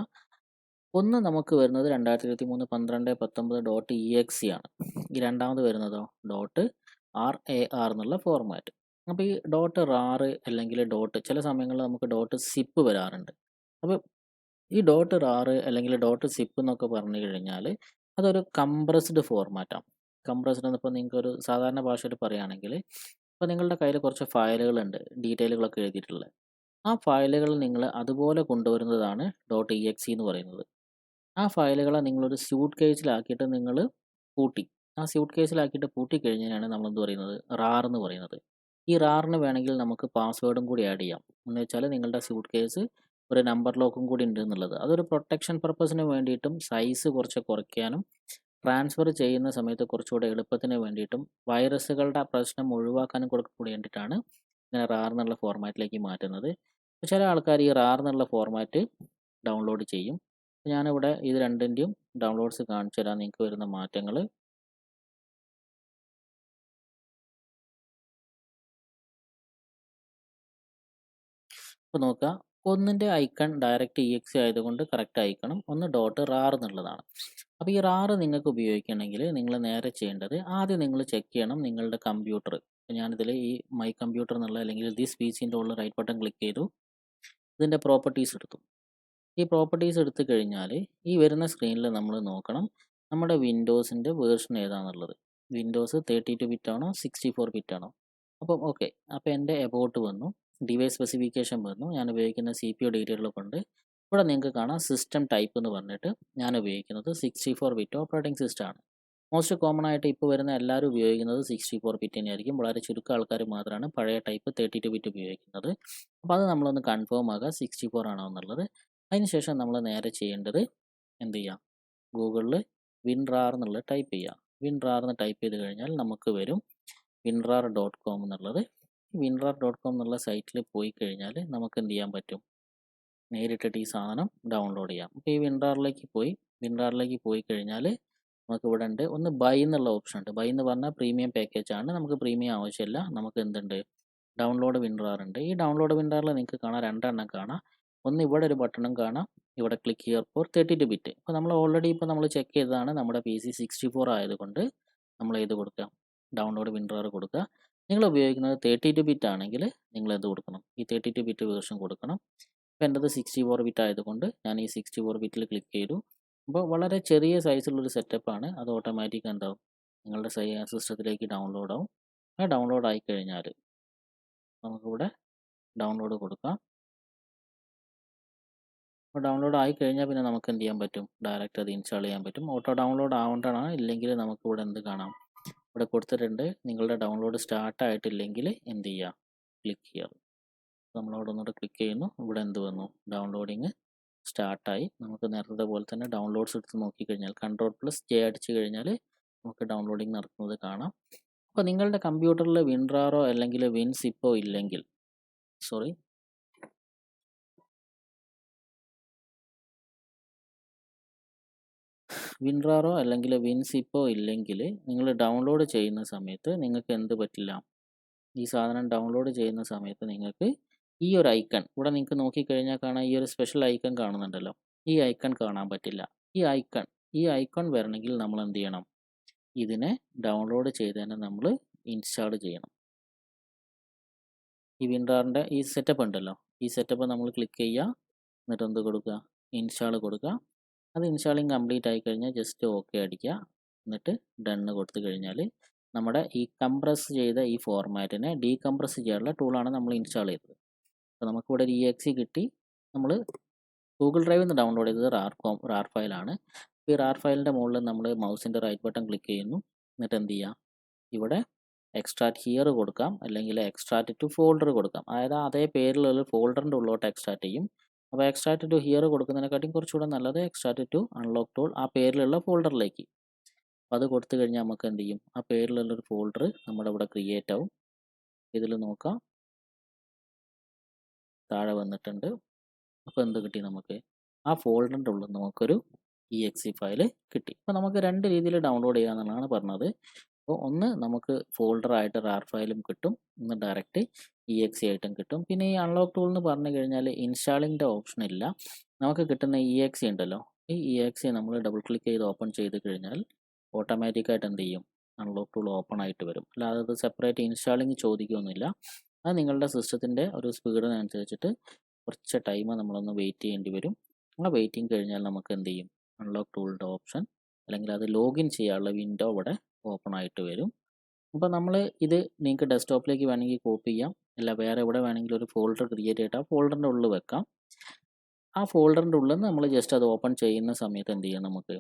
ഒന്ന് നമുക്ക് വരുന്നത് 2023/12/19.exe ആണ്. ഈ രണ്ടാമത് വരുന്നതോ .rar എന്നുള്ള ഫോർമാറ്റ്. അപ്പോൾ ഈ .rar അല്ലെങ്കിൽ ചില സമയങ്ങളിൽ നമുക്ക് .zip വരാറുണ്ട്. അപ്പോൾ ഈ .rar അല്ലെങ്കിൽ .zip എന്നൊക്കെ പറഞ്ഞു കഴിഞ്ഞാൽ അതൊരു കംപ്രസ്ഡ് ഫോർമാറ്റാണ്. കംപ്രസ്ഡ് എന്നിപ്പോൾ നിങ്ങൾക്കൊരു സാധാരണ ഭാഷയിൽ പറയുകയാണെങ്കിൽ, ഇപ്പോൾ നിങ്ങളുടെ കയ്യിൽ കുറച്ച് ഫയലുകളുണ്ട് ഡീറ്റെയിലുകളൊക്കെ എഴുതിയിട്ടുള്ളത്. ആ ഫയലുകൾ നിങ്ങൾ അതുപോലെ കൊണ്ടുവരുന്നതാണ് .exe എന്ന് പറയുന്നത്. ആ ഫയലുകളെ നിങ്ങളൊരു സ്യൂട്ട് കേസിലാക്കിയിട്ട് നിങ്ങൾ പൂട്ടി, ആ സ്യൂട്ട് കേസിലാക്കിയിട്ട് പൂട്ടിക്കഴിഞ്ഞാലാണ് നമ്മളെന്ത് പറയുന്നത്, റാർ എന്ന് പറയുന്നത്. ഈ റാറിന് വേണമെങ്കിൽ നമുക്ക് പാസ്വേഡും കൂടി ആഡ് ചെയ്യാം. എന്ന് വെച്ചാൽ നിങ്ങളുടെ സ്യൂട്ട് കേസ് ഒരു നമ്പർ ലോക്കും കൂടി ഉണ്ട് എന്നുള്ളത്. അതൊരു പ്രൊട്ടക്ഷൻ പർപ്പസിന് വേണ്ടിയിട്ടും സൈസ് കുറച്ച് കുറയ്ക്കാനും ട്രാൻസ്ഫർ ചെയ്യുന്ന സമയത്ത് കുറച്ചുകൂടെ എളുപ്പത്തിന് വേണ്ടിയിട്ടും വൈറസുകളുടെ പ്രശ്നം ഒഴിവാക്കാനും കൂടെ വേണ്ടിയിട്ടാണ് ഇങ്ങനെ റാർ എന്നുള്ള ഫോർമാറ്റിലേക്ക് മാറ്റുന്നത്. ചില ആൾക്കാർ ഈ റാർ എന്നുള്ള ഫോർമാറ്റ് ഡൗൺലോഡ് ചെയ്യും. ഞാനിവിടെ ഇത് രണ്ടിൻ്റെയും ഡൗൺലോഡ്സ് കാണിച്ചു തരാം നിങ്ങൾക്ക് വരുന്ന മാറ്റങ്ങൾ. ഇപ്പോൾ നോക്കുക, ഒന്നിൻ്റെ ഐക്കൺ ഡയറക്റ്റ് EXE ആയതുകൊണ്ട് കറക്റ്റ് അയക്കണം, ഒന്ന് ഡോട്ട് റാർ എന്നുള്ളതാണ്. അപ്പോൾ ഈ റാർ നിങ്ങൾക്ക് ഉപയോഗിക്കണമെങ്കിൽ നിങ്ങൾ നേരെ ചെയ്യേണ്ടത് ആദ്യം നിങ്ങൾ ചെക്ക് ചെയ്യണം നിങ്ങളുടെ കമ്പ്യൂട്ടർ. ഞാനിതിൽ ഈ മൈ കമ്പ്യൂട്ടർ എന്നുള്ള അല്ലെങ്കിൽ ദിസ് PCൻ്റെ ഉള്ള റൈറ്റ് ബട്ടൺ ക്ലിക്ക് ചെയ്തു, ഇതിൻ്റെ പ്രോപ്പർട്ടീസ് എടുത്തു. ഈ പ്രോപ്പർട്ടീസ് എടുത്തു കഴിഞ്ഞാൽ ഈ വരുന്ന സ്ക്രീനിൽ നമ്മൾ നോക്കണം നമ്മുടെ വിൻഡോസിൻ്റെ വേർഷൻ ഏതാണെന്നുള്ളത്. വിൻഡോസ് 32 ബിറ്റ് ആണോ 64 ബിറ്റ് ആണോ? അപ്പം ഓക്കെ, അപ്പോൾ എൻ്റെ എബൌട്ട് വന്നു, ഡിവൈസ് സ്പെസിഫിക്കേഷൻ വന്നു, ഞാൻ ഉപയോഗിക്കുന്ന CPU ഡീറ്റെയിൽ കൊണ്ട് ഇവിടെ നിങ്ങൾക്ക് കാണാം സിസ്റ്റം ടൈപ്പ് എന്ന് പറഞ്ഞിട്ട് ഞാൻ ഉപയോഗിക്കുന്നത് 64 ബിറ്റ് ഓപ്പറേറ്റിംഗ് സിസ്റ്റം ആണ്. മോസ്റ്റ് കോമൺ ആയിട്ട് ഇപ്പോൾ വരുന്ന എല്ലാവരും ഉപയോഗിക്കുന്നത് 64 ബിറ്റ് തന്നെയായിരിക്കും. വളരെ ചുരുക്കം ആൾക്കാർ മാത്രമാണ് പഴയ ടൈപ്പ് 32 ബിറ്റ് ഉപയോഗിക്കുന്നത്. അപ്പോൾ അത് നമ്മളൊന്ന് കൺഫേം ആകുക 64 ആണോ എന്നുള്ളത്. അതിനുശേഷം നമ്മൾ നേരെ ചെയ്യേണ്ടത് എന്ത് ചെയ്യാം, ഗൂഗിളിൽ WinRAR എന്നുള്ളത് ടൈപ്പ് ചെയ്യുക. WinRAR എന്ന് ടൈപ്പ് ചെയ്ത് കഴിഞ്ഞാൽ നമുക്ക് വരും winrar.com എന്നുള്ളത്. winrar.com എന്നുള്ള സൈറ്റിൽ പോയി കഴിഞ്ഞാൽ നമുക്ക് എന്ത് ചെയ്യാൻ പറ്റും, നേരിട്ടിട്ട് ഈ സാധനം ഡൗൺലോഡ് ചെയ്യാം. അപ്പോൾ ഈ WinRARലേക്ക് പോയി കഴിഞ്ഞാൽ നമുക്ക് ഇവിടെ ഉണ്ട് ഒന്ന് ബൈ എന്നുള്ള ഓപ്ഷൻ ഉണ്ട്. ബൈ എന്ന് പറഞ്ഞാൽ പ്രീമിയം പാക്കേജ് ആണ്, നമുക്ക് പ്രീമിയം ആവശ്യമില്ല. നമുക്ക് എന്തുണ്ട്, ഡൗൺലോഡ് WinRAR ഉണ്ട്. ഈ ഡൗൺലോഡ് WinRARൽ നിങ്ങൾക്ക് കാണാം രണ്ടെണ്ണം കാണാം. ഒന്ന് ഇവിടെ ഒരു ബട്ടണും കാണാം, ഇവിടെ ക്ലിക്ക് ഹിയർ ഫോർ 32 ബിറ്റ്. ഇപ്പോൾ നമ്മൾ ഓൾറെഡി ഇപ്പോൾ നമ്മൾ ചെക്ക് ചെയ്തതാണ്, നമ്മുടെ PC 64 ആയതുകൊണ്ട് നമ്മൾ ഏത് കൊടുക്കുക, ഡൗൺലോഡ് WinRAR കൊടുക്കുക. നിങ്ങൾ ഉപയോഗിക്കുന്നത് 32 ബിറ്റ് ആണെങ്കിൽ നിങ്ങൾ എന്ത് കൊടുക്കണം, ഈ 32 ബിറ്റ് വേർഷൻ കൊടുക്കണം. ഇപ്പോൾ എൻ്റെത് 64 ബിറ്റ് ആയതുകൊണ്ട് ഞാൻ ഈ 64 ബിറ്റിൽ ക്ലിക്ക് ചെയ്തു. അപ്പോൾ വളരെ ചെറിയ സൈസിലുള്ളൊരു സെറ്റപ്പാണ്, അത് ഓട്ടോമാറ്റിക് എന്താവും നിങ്ങളുടെ സിസ്റ്റത്തിലേക്ക് ഡൗൺലോഡ് ആവും. ആ ഡൗൺലോഡ് ആയി കഴിഞ്ഞാൽ നമുക്കിവിടെ ഡൗൺലോഡ് കൊടുക്കാം. അപ്പോൾ ഡൗൺലോഡ് ആയി കഴിഞ്ഞാൽ പിന്നെ നമുക്ക് എന്ത് ചെയ്യാൻ പറ്റും, ഡയറക്റ്റ് അത് ഇൻസ്റ്റാൾ ചെയ്യാൻ പറ്റും. ഓട്ടോ ഡൗൺലോഡ് ആവേണ്ടതാണ്, ഇല്ലെങ്കിൽ നമുക്കിവിടെ എന്ത് കാണാം, ഇവിടെ കൊടുത്തിട്ടുണ്ട് നിങ്ങളുടെ ഡൗൺലോഡ് സ്റ്റാർട്ട് ആയിട്ടില്ലെങ്കിൽ എന്ത് ചെയ്യുക, ക്ലിക്ക് ചെയ്യുക. നമ്മളവിടെ ഒന്നുകൂടെ ക്ലിക്ക് ചെയ്യുന്നു, ഇവിടെ എന്ത് വന്നു, ഡൗൺലോഡിങ് സ്റ്റാർട്ടായി. നമുക്ക് നേരത്തെ പോലെ തന്നെ ഡൗൺലോഡ്സ് എടുത്ത് നോക്കിക്കഴിഞ്ഞാൽ Ctrl+J അടിച്ചു കഴിഞ്ഞാൽ നമുക്ക് ഡൗൺലോഡിങ് നടക്കുന്നത് കാണാം. അപ്പോൾ നിങ്ങളുടെ കമ്പ്യൂട്ടറിൽ WinRARോ അല്ലെങ്കിൽ WinZipോ ഇല്ലെങ്കിൽ WinRARോ അല്ലെങ്കിൽ WinZipോ ഇല്ലെങ്കിൽ നിങ്ങൾ ഡൗൺലോഡ് ചെയ്യുന്ന സമയത്ത് നിങ്ങൾക്ക് എന്ത് പറ്റില്ല, ഈ സാധനം ഡൗൺലോഡ് ചെയ്യുന്ന സമയത്ത് നിങ്ങൾക്ക് ഈ ഒരു ഐക്കൺ ഇവിടെ നിങ്ങൾക്ക് നോക്കിക്കഴിഞ്ഞാൽ കാണാം, ഈ ഒരു സ്പെഷ്യൽ ഐക്കൺ കാണുന്നുണ്ടല്ലോ, ഈ ഐക്കൺ കാണാൻ പറ്റില്ല. ഈ ഐക്കൺ വരണമെങ്കിൽ നമ്മൾ എന്ത് ചെയ്യണം, ഇതിനെ ഡൗൺലോഡ് ചെയ്ത് തന്നെ നമ്മൾ ഇൻസ്റ്റാൾ ചെയ്യണം. ഈ WinRARൻ്റെ ഈ സെറ്റപ്പ് ഉണ്ടല്ലോ, ഈ സെറ്റപ്പ് നമ്മൾ ക്ലിക്ക് ചെയ്യുക, എന്നിട്ട് എന്ത് കൊടുക്കുക, ഇൻസ്റ്റാൾ കൊടുക്കുക. അത് ഇൻസ്റ്റാളിങ് കംപ്ലീറ്റ് ആയി കഴിഞ്ഞാൽ ജസ്റ്റ് ഓക്കെ അടിക്കുക, എന്നിട്ട് ഡണ്ണ് കൊടുത്തു കഴിഞ്ഞാൽ നമ്മുടെ ഈ കംപ്രസ് ചെയ്ത ഈ ഫോർമാറ്റിനെ ഡീകംപ്രസ് ചെയ്യാനുള്ള ടൂളാണ് നമ്മൾ ഇൻസ്റ്റാൾ ചെയ്തത്. അപ്പോൾ നമുക്കിവിടെ ഒരു EXE കിട്ടി. നമ്മൾ ഗൂഗിൾ ഡ്രൈവിൽ നിന്ന് ഡൗൺലോഡ് ചെയ്തത് റാർ ഫയലാണ്. ഈ റാർ ഫയലിൻ്റെ മുകളിൽ നമ്മൾ മൗസിൻ്റെ റൈറ്റ് ബട്ടൺ ക്ലിക്ക് ചെയ്യുന്നു, എന്നിട്ട് എന്ത് ചെയ്യുക, ഇവിടെ എക്സ്ട്രാക്ട് ഹിയർ കൊടുക്കാം, അല്ലെങ്കിൽ എക്സ്ട്രാക്ട് ടു ഫോൾഡർ കൊടുക്കാം. അതായത് അതേ പേരിലുള്ള ഫോൾഡറിൻ്റെ ഉള്ളിലോട്ട് എക്സ്ട്രാക്ട് ചെയ്യും. അപ്പോൾ എക്സ്ട്രാക്ട് ടു ഹിയർ കൊടുക്കുന്നതിനെക്കാട്ടിയും കുറച്ചുകൂടെ നല്ലത് എക്സ്ട്രാക്ട് ടു അൺലോക്ക് ടൂൾ ആ പേരിലുള്ള ഫോൾഡറിലേക്ക്. അപ്പോൾ അത് കൊടുത്തു കഴിഞ്ഞാൽ നമുക്ക് എന്ത് ചെയ്യും, ആ പേരിലുള്ളൊരു ഫോൾഡർ നമ്മുടെ ഇവിടെ ക്രിയേറ്റ് ആവും. ഇതിൽ നോക്കാം, താഴെ വന്നിട്ടുണ്ട്. അപ്പോൾ എന്ത് കിട്ടി, നമുക്ക് ആ ഫോൾഡറിൻ്റെ ഉള്ളിൽ നമുക്കൊരു EXE ഫയൽ കിട്ടി. അപ്പോൾ നമുക്ക് രണ്ട് രീതിയിൽ ഡൗൺലോഡ് ചെയ്യാമെന്നാണ് പറഞ്ഞത്. അപ്പോൾ ഒന്ന് നമുക്ക് ഫോൾഡറായിട്ട് റാർ ഫയലും കിട്ടും, ഒന്ന് ഡയറക്റ്റ് EXE ആയിട്ടും കിട്ടും. പിന്നെ ഈ അൺലോക്ക് ടൂൾ എന്ന് പറഞ്ഞു കഴിഞ്ഞാൽ ഇൻസ്റ്റാളിങ്ങിൻ്റെ ഓപ്ഷൻ ഇല്ല. നമുക്ക് കിട്ടുന്ന EXE ഉണ്ടല്ലോ, ഈ EXE നമ്മൾ ഡബിൾ ക്ലിക്ക് ചെയ്ത് ഓപ്പൺ ചെയ്ത് കഴിഞ്ഞാൽ ഓട്ടോമാറ്റിക്കായിട്ട് എന്ത് ചെയ്യും, അൺലോക്ക് ടൂൾ ഓപ്പൺ ആയിട്ട് വരും. അല്ലാതെ അത് സെപ്പറേറ്റ് ഇൻസ്റ്റാളിങ് ചോദിക്കുകയൊന്നുമില്ല. അത് നിങ്ങളുടെ സിസ്റ്റത്തിൻ്റെ ഒരു സ്പീഡിനനുസരിച്ചിട്ട് കുറച്ച് ടൈം നമ്മളൊന്ന് വെയിറ്റ് ചെയ്യേണ്ടി വരും. ആ വെയിറ്റിംഗ് കഴിഞ്ഞാൽ നമുക്ക് എന്ത് ചെയ്യും, അൺലോക്ക് ടൂളിൻ്റെ ഓപ്ഷൻ അല്ലെങ്കിൽ അത് ലോഗിൻ ചെയ്യാനുള്ള വിൻഡോ ഇവിടെ ഓപ്പൺ ആയിട്ട് വരും. അപ്പോൾ നമ്മൾ ഇത് നിങ്ങൾക്ക് ഡെസ്ക്ടോപ്പിലേക്ക് വേണമെങ്കിൽ കോപ്പി ചെയ്യാം, അല്ല വേറെ എവിടെ വേണമെങ്കിലും ഒരു ഫോൾഡർ ക്രിയേറ്റ് ചെയ്തിട്ട് ആ ഫോൾഡറിൻ്റെ ഉള്ളിൽ വെക്കാം. ആ ഫോൾഡറിൻ്റെ ഉള്ളിൽ നിന്ന് നമ്മൾ ജസ്റ്റ് അത് ഓപ്പൺ ചെയ്യുന്ന സമയത്ത് എന്ത് ചെയ്യാം, നമുക്ക്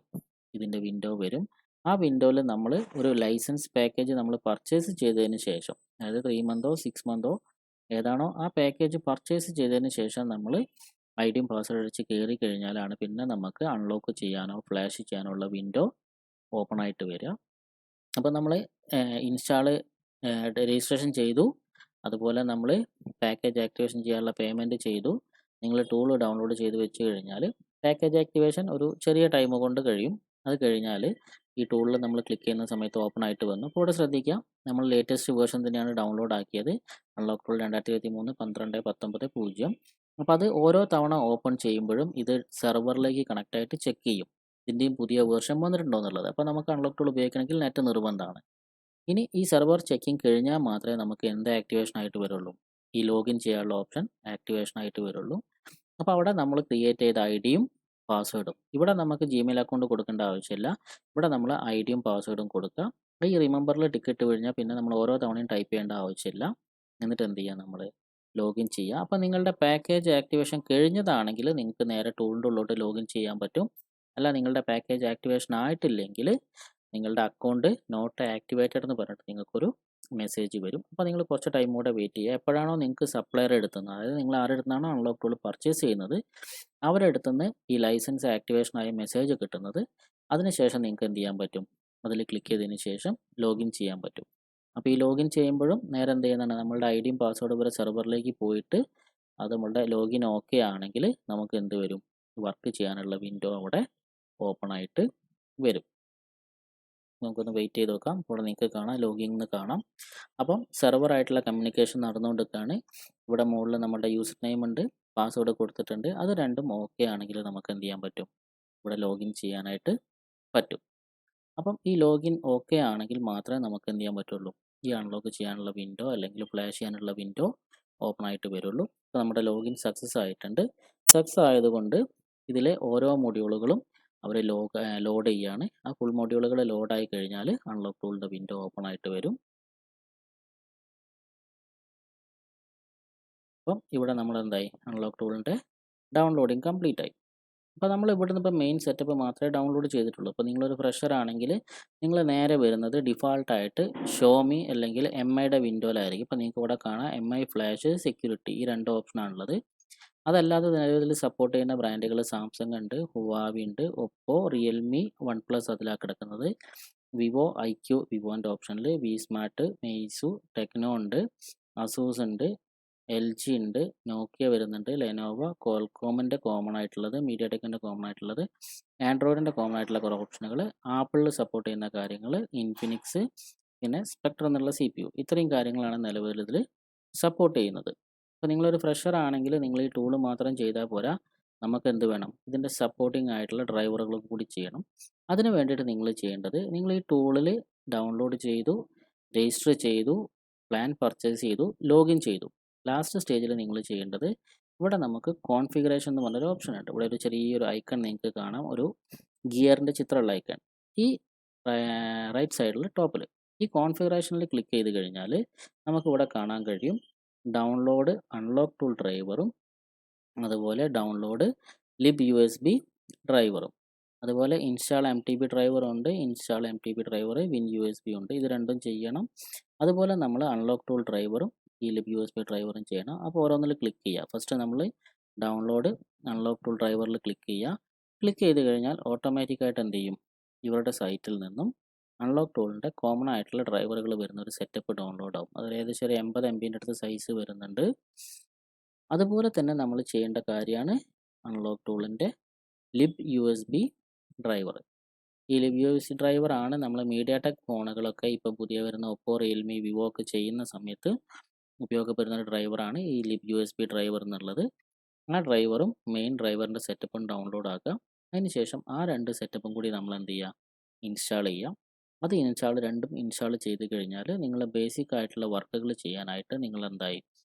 ഇതിൻ്റെ വിൻഡോ വരും. ആ വിൻഡോയിൽ നമ്മൾ ഒരു ലൈസൻസ് പാക്കേജ് നമ്മൾ പർച്ചേസ് ചെയ്തതിന് ശേഷം, അതായത് 3 മന്തോ 6 മന്തോ ഏതാണോ ആ പാക്കേജ് പർച്ചേസ് ചെയ്തതിന് ശേഷം നമ്മൾ ഐഡിയും പാസ്വേഡ് അടിച്ച് കയറി കഴിഞ്ഞാലാണ് പിന്നെ നമുക്ക് അൺലോക്ക് ചെയ്യാനോ ഫ്ലാഷ് ചെയ്യാനോ ഉള്ള വിൻഡോ ഓപ്പൺ ആയിട്ട് വരിക. അപ്പോൾ നമ്മൾ ഇൻസ്റ്റാള് രജിസ്ട്രേഷൻ ചെയ്തു, അതുപോലെ നമ്മൾ പാക്കേജ് ആക്ടിവേഷൻ ചെയ്യാനുള്ള പേയ്മെൻറ്റ് ചെയ്തു, നിങ്ങൾ ടൂൾ ഡൗൺലോഡ് ചെയ്ത് വെച്ച് കഴിഞ്ഞാൽ പാക്കേജ് ആക്ടിവേഷൻ ഒരു ചെറിയ ടൈം കൊണ്ട് കഴിയും. അത് കഴിഞ്ഞാൽ ഈ ടൂളിൽ നമ്മൾ ക്ലിക്ക് ചെയ്യുന്ന സമയത്ത് ഓപ്പൺ ആയിട്ട് വന്നു. അപ്പോൾ ഇവിടെ ശ്രദ്ധിക്കുക, നമ്മൾ ലേറ്റസ്റ്റ് വേർഷൻ തന്നെയാണ് ഡൗൺലോഡ് ആക്കിയത്, അൺലോക്ക് ടൂൾ 2023/12/19.0. അപ്പോൾ അത് ഓരോ തവണ ഓപ്പൺ ചെയ്യുമ്പോഴും ഇത് സെർവറിലേക്ക് കണക്റ്റ് ആയിട്ട് ചെക്ക് ചെയ്യും ഇതിൻ്റെയും പുതിയ വേർഷൻ വന്നിട്ടുണ്ടോ എന്നുള്ളത്. അപ്പോൾ നമുക്ക് അൺലോക്ക് ടൂൾ ഉപയോഗിക്കണമെങ്കിൽ നെറ്റ് നിർബന്ധമാണ്. ഇനി ഈ സെർവർ ചെക്കിങ് കഴിഞ്ഞാൽ മാത്രമേ നമുക്ക് എന്ത് ആക്ടിവേഷൻ ആയിട്ട് വരുള്ളൂ, ഈ ലോഗിൻ ചെയ്യാനുള്ള ഓപ്ഷൻ ആക്ടിവേഷൻ ആയിട്ട് വരുള്ളൂ. അപ്പോൾ അവിടെ നമ്മൾ ക്രിയേറ്റ് ചെയ്ത ഐഡിയും പാസ്വേഡും, ഇവിടെ നമുക്ക് ജിമെയിൽ അക്കൗണ്ട് കൊടുക്കേണ്ട ആവശ്യമില്ല, ഇവിടെ നമ്മൾ ഐഡിയും പാസ്വേഡും കൊടുക്കുക. ഈ റിമെമ്പറിൽ ടിക്കറ്റ് കഴിഞ്ഞാൽ പിന്നെ നമ്മൾ ഓരോ തവണയും ടൈപ്പ് ചെയ്യേണ്ട ആവശ്യമില്ല. എന്നിട്ട് എന്ത് ചെയ്യുക, നമ്മൾ ലോഗിൻ ചെയ്യുക. അപ്പോൾ നിങ്ങളുടെ പാക്കേജ് ആക്ടിവേഷൻ കഴിഞ്ഞതാണെങ്കിൽ നിങ്ങൾക്ക് നേരെ ടൂളിൻ്റെ ഉള്ളിലോട്ട് ലോഗിൻ ചെയ്യാൻ പറ്റും. അല്ല, നിങ്ങളുടെ പാക്കേജ് ആക്ടിവേഷൻ ആയിട്ടില്ലെങ്കിൽ നിങ്ങളുടെ അക്കൗണ്ട് നോട്ട് ആക്ടിവേറ്റഡ് എന്ന് പറഞ്ഞിട്ട് നിങ്ങൾക്കൊരു മെസ്സേജ് വരും. അപ്പോൾ നിങ്ങൾ കുറച്ച് ടൈം കൂടെ വെയിറ്റ് ചെയ്യുക. എപ്പോഴാണോ നിങ്ങൾക്ക് സപ്ലയർ എടുത്തുന്നത്, അതായത് നിങ്ങൾ ആരുടെ അടുത്താണോ അൺലോക്ക് ടൂൾ പർച്ചേസ് ചെയ്യുന്നത് അവരുടെ അടുത്തുനിന്ന് ഈ ലൈസൻസ് ആക്ടിവേഷനായ മെസ്സേജ് കിട്ടുന്നത്, അതിനുശേഷം നിങ്ങൾക്ക് എന്ത് ചെയ്യാൻ പറ്റും, അതിൽ ക്ലിക്ക് ചെയ്തതിന് ശേഷം ലോഗിൻ ചെയ്യാൻ പറ്റും. അപ്പോൾ ഈ ലോഗിൻ ചെയ്യുമ്പോഴും നേരെ എന്ത് ചെയ്യുന്നതാണ്, നമ്മളുടെ ഐഡിയും പാസ്വേഡും വരെ സെർവറിലേക്ക് പോയിട്ട് അത് നമ്മളുടെ ലോഗിൻ ഓക്കെ ആണെങ്കിൽ നമുക്ക് എന്ത് വരും, വർക്ക് ചെയ്യാനുള്ള വിൻഡോ അവിടെ ഓപ്പൺ ആയിട്ട് വരും. നമുക്കൊന്ന് വെയിറ്റ് ചെയ്ത് നോക്കാം. ഇവിടെ നിങ്ങൾക്ക് കാണാം, ലോഗിൻ എന്ന് കാണാം. അപ്പം സെർവറായിട്ടുള്ള കമ്മ്യൂണിക്കേഷൻ നടന്നുകൊണ്ടിരിക്കുകയാണ്. ഇവിടെ മുകളിൽ നമ്മുടെ യൂസർ നെയിം ഉണ്ട്, പാസ്വേഡ് കൊടുത്തിട്ടുണ്ട്. അത് രണ്ടും ഓക്കെ ആണെങ്കിൽ നമുക്ക് എന്ത് ചെയ്യാൻ പറ്റും, ഇവിടെ ലോഗിൻ ചെയ്യാനായിട്ട് പറ്റും. അപ്പം ഈ ലോഗിൻ ഓക്കെ ആണെങ്കിൽ മാത്രമേ നമുക്ക് എന്ത് ചെയ്യാൻ പറ്റുള്ളൂ, ഈ അൺലോക്ക് ചെയ്യാനുള്ള വിൻഡോ അല്ലെങ്കിൽ ഫ്ലാഷ് ചെയ്യാനുള്ള വിൻഡോ ഓപ്പൺ ആയിട്ട് വരുള്ളൂ. അപ്പോൾ നമ്മുടെ ലോഗിൻ സക്സസ് ആയിട്ടുണ്ട്. സക്സസ് ആയതുകൊണ്ട് ഇതിലെ ഓരോ മൊഡ്യൂളുകളും അവർ ലോഡ് ചെയ്യാണ്. ആ ഫുൾ മൊഡ്യൂളുകൾ ലോഡായി കഴിഞ്ഞാൽ അൺലോക്ക് ടൂളിൻ്റെ വിൻഡോ ഓപ്പൺ ആയിട്ട് വരും. അപ്പം ഇവിടെ നമ്മൾ എന്തായി, അൺലോക്ക് ടൂളിൻ്റെ ഡൗൺലോഡിങ് കംപ്ലീറ്റ് ആയി. അപ്പോൾ നമ്മൾ ഇവിടുന്ന് ഇപ്പോൾ മെയിൻ സെറ്റപ്പ് മാത്രമേ ഡൗൺലോഡ് ചെയ്തിട്ടുള്ളൂ. അപ്പോൾ നിങ്ങളൊരു ഫ്രഷർ ആണെങ്കിൽ നിങ്ങൾ നേരെ വരുന്നത് ഡിഫാൾട്ടായിട്ട് ഷോമി അല്ലെങ്കിൽ എം ഐയുടെ വിൻഡോയിലായിരിക്കും. ഇപ്പോൾ നിങ്ങൾക്ക് ഇവിടെ കാണാം MI ഫ്ലാഷ് സെക്യൂരിറ്റി, ഈ രണ്ട് ഓപ്ഷനാണുള്ളത്. അതല്ലാതെ നിലവിൽ സപ്പോർട്ട് ചെയ്യുന്ന ബ്രാൻഡുകൾ സാംസങ് ഉണ്ട്, ഹുവാവി ഉണ്ട്, ഒപ്പോ, റിയൽമി, വൺ പ്ലസ് അതിലാണ് കിടക്കുന്നത്, വിവോ, IQ വിവോൻ്റെ ഓപ്ഷനിൽ, വി സ്മാർട്ട്, മെയ്സു, ടെക്നോ ഉണ്ട്, അസൂസ് ഉണ്ട്, LG ഉണ്ട്, നോക്കിയ വരുന്നുണ്ട്, ലെനോവ, കോൾകോമിൻ്റെ കോമൺ ആയിട്ടുള്ളത്, മീഡിയ ടെക്കിൻ്റെ കോമൺ ആയിട്ടുള്ളത്, ആൻഡ്രോയിഡിൻ്റെ കോമൺ ആയിട്ടുള്ള കുറേ ഓപ്ഷനുകൾ, ആപ്പിളിൽ സപ്പോർട്ട് ചെയ്യുന്ന കാര്യങ്ങൾ, ഇൻഫിനിക്സ്, പിന്നെ സ്പെക്ട്രം എന്നുള്ള CPU, ഇത്രയും കാര്യങ്ങളാണ് നിലവിൽ ഇതിൽ സപ്പോർട്ട് ചെയ്യുന്നത്. അപ്പോൾ നിങ്ങളൊരു ഫ്രഷർ ആണെങ്കിൽ നിങ്ങൾ ഈ ടൂൾ മാത്രം ചെയ്താൽ പോരാ, നമുക്ക് എന്ത് വേണം, ഇതിൻ്റെ സപ്പോർട്ടിംഗ് ആയിട്ടുള്ള ഡ്രൈവറുകളും കൂടി ചെയ്യണം. അതിന് വേണ്ടിയിട്ട് നിങ്ങൾ ചെയ്യേണ്ടത്, നിങ്ങൾ ഈ ടൂളിൽ ഡൗൺലോഡ് ചെയ്തു, രജിസ്റ്റർ ചെയ്തു, പ്ലാൻ പർച്ചേസ് ചെയ്തു, ലോഗിൻ ചെയ്തു. ലാസ്റ്റ് സ്റ്റേജിൽ നിങ്ങൾ ചെയ്യേണ്ടത്, ഇവിടെ നമുക്ക് കോൺഫിഗറേഷൻ എന്ന് പറഞ്ഞൊരു ഓപ്ഷൻ ഉണ്ട്. ഇവിടെ ഒരു ചെറിയൊരു ഐക്കൺ നിങ്ങൾക്ക് കാണാം, ഒരു ഗിയറിൻ്റെ ചിത്രമുള്ള ഐക്കൺ, ഈ റൈറ്റ് സൈഡിൽ ടോപ്പിൽ ഈ കോൺഫിഗറേഷനിൽ ക്ലിക്ക് ചെയ്ത് കഴിഞ്ഞാൽ നമുക്കിവിടെ കാണാൻ കഴിയും ഡൗൺലോഡ് അൺലോക്ക് ടൂൾ ഡ്രൈവറും, അതുപോലെ ഡൗൺലോഡ് ലിബ് USB ഡ്രൈവറും, അതുപോലെ ഇൻസ്റ്റാൾ MTB ഡ്രൈവറും ഉണ്ട്, install MTB driver win USB ഉണ്ട്. ഇത് രണ്ടും ചെയ്യണം. അതുപോലെ നമ്മൾ അൺലോക്ക് ടൂൾ ഡ്രൈവറും ഈ ലിബ് USB ഡ്രൈവറും ചെയ്യണം. അപ്പോൾ ഓരോന്നിൽ ക്ലിക്ക് ചെയ്യുക. ഫസ്റ്റ് നമ്മൾ ഡൗൺലോഡ് അൺലോക്ക് ടൂൾ ഡ്രൈവറിൽ ക്ലിക്ക് ചെയ്യുക. ക്ലിക്ക് ചെയ്ത് കഴിഞ്ഞാൽ ഓട്ടോമാറ്റിക്കായിട്ട് എന്ത് ചെയ്യും, ഇവരുടെ സൈറ്റിൽ നിന്നും അൺലോക്ക് ടൂളിൻ്റെ കോമൺ ആയിട്ടുള്ള ഡ്രൈവറുകൾ വരുന്ന ഒരു സെറ്റപ്പ് ഡൗൺലോഡ് ആവും. അതിൽ ഏകദേശം ഒരു 80 MBൻ്റെ അടുത്ത് സൈസ് വരുന്നുണ്ട്. അതുപോലെ തന്നെ നമ്മൾ ചെയ്യേണ്ട കാര്യമാണ് അൺലോക്ക് ടൂളിൻ്റെ ലിബ് USB ഡ്രൈവർ. ഈ ലിബ് USB ഡ്രൈവറാണ് നമ്മൾ മീഡിയ ടെക് ഫോണുകളൊക്കെ ഇപ്പോൾ പുതിയ വരുന്ന ഒപ്പോ, റിയൽമി, വിവോ ഒക്കെ ചെയ്യുന്ന സമയത്ത് ഉപയോഗപ്പെടുന്ന ഒരു ഡ്രൈവറാണ് ഈ ലിബ് USB ഡ്രൈവർ എന്നുള്ളത്. ആ ഡ്രൈവറും മെയിൻ ഡ്രൈവറിൻ്റെ സെറ്റപ്പും ഡൗൺലോഡ് ആക്കുക. അതിനുശേഷം ആ രണ്ട് സെറ്റപ്പും കൂടി നമ്മൾ എന്ത് ചെയ്യുക, ഇൻസ്റ്റാൾ ചെയ്യുക. അത് രണ്ടും ഇൻസ്റ്റാൾ ചെയ്ത് കഴിഞ്ഞാൽ നിങ്ങൾ ബേസിക് ആയിട്ടുള്ള വർക്കുകൾ ചെയ്യാനായിട്ട് നിങ്ങൾ എന്തായി,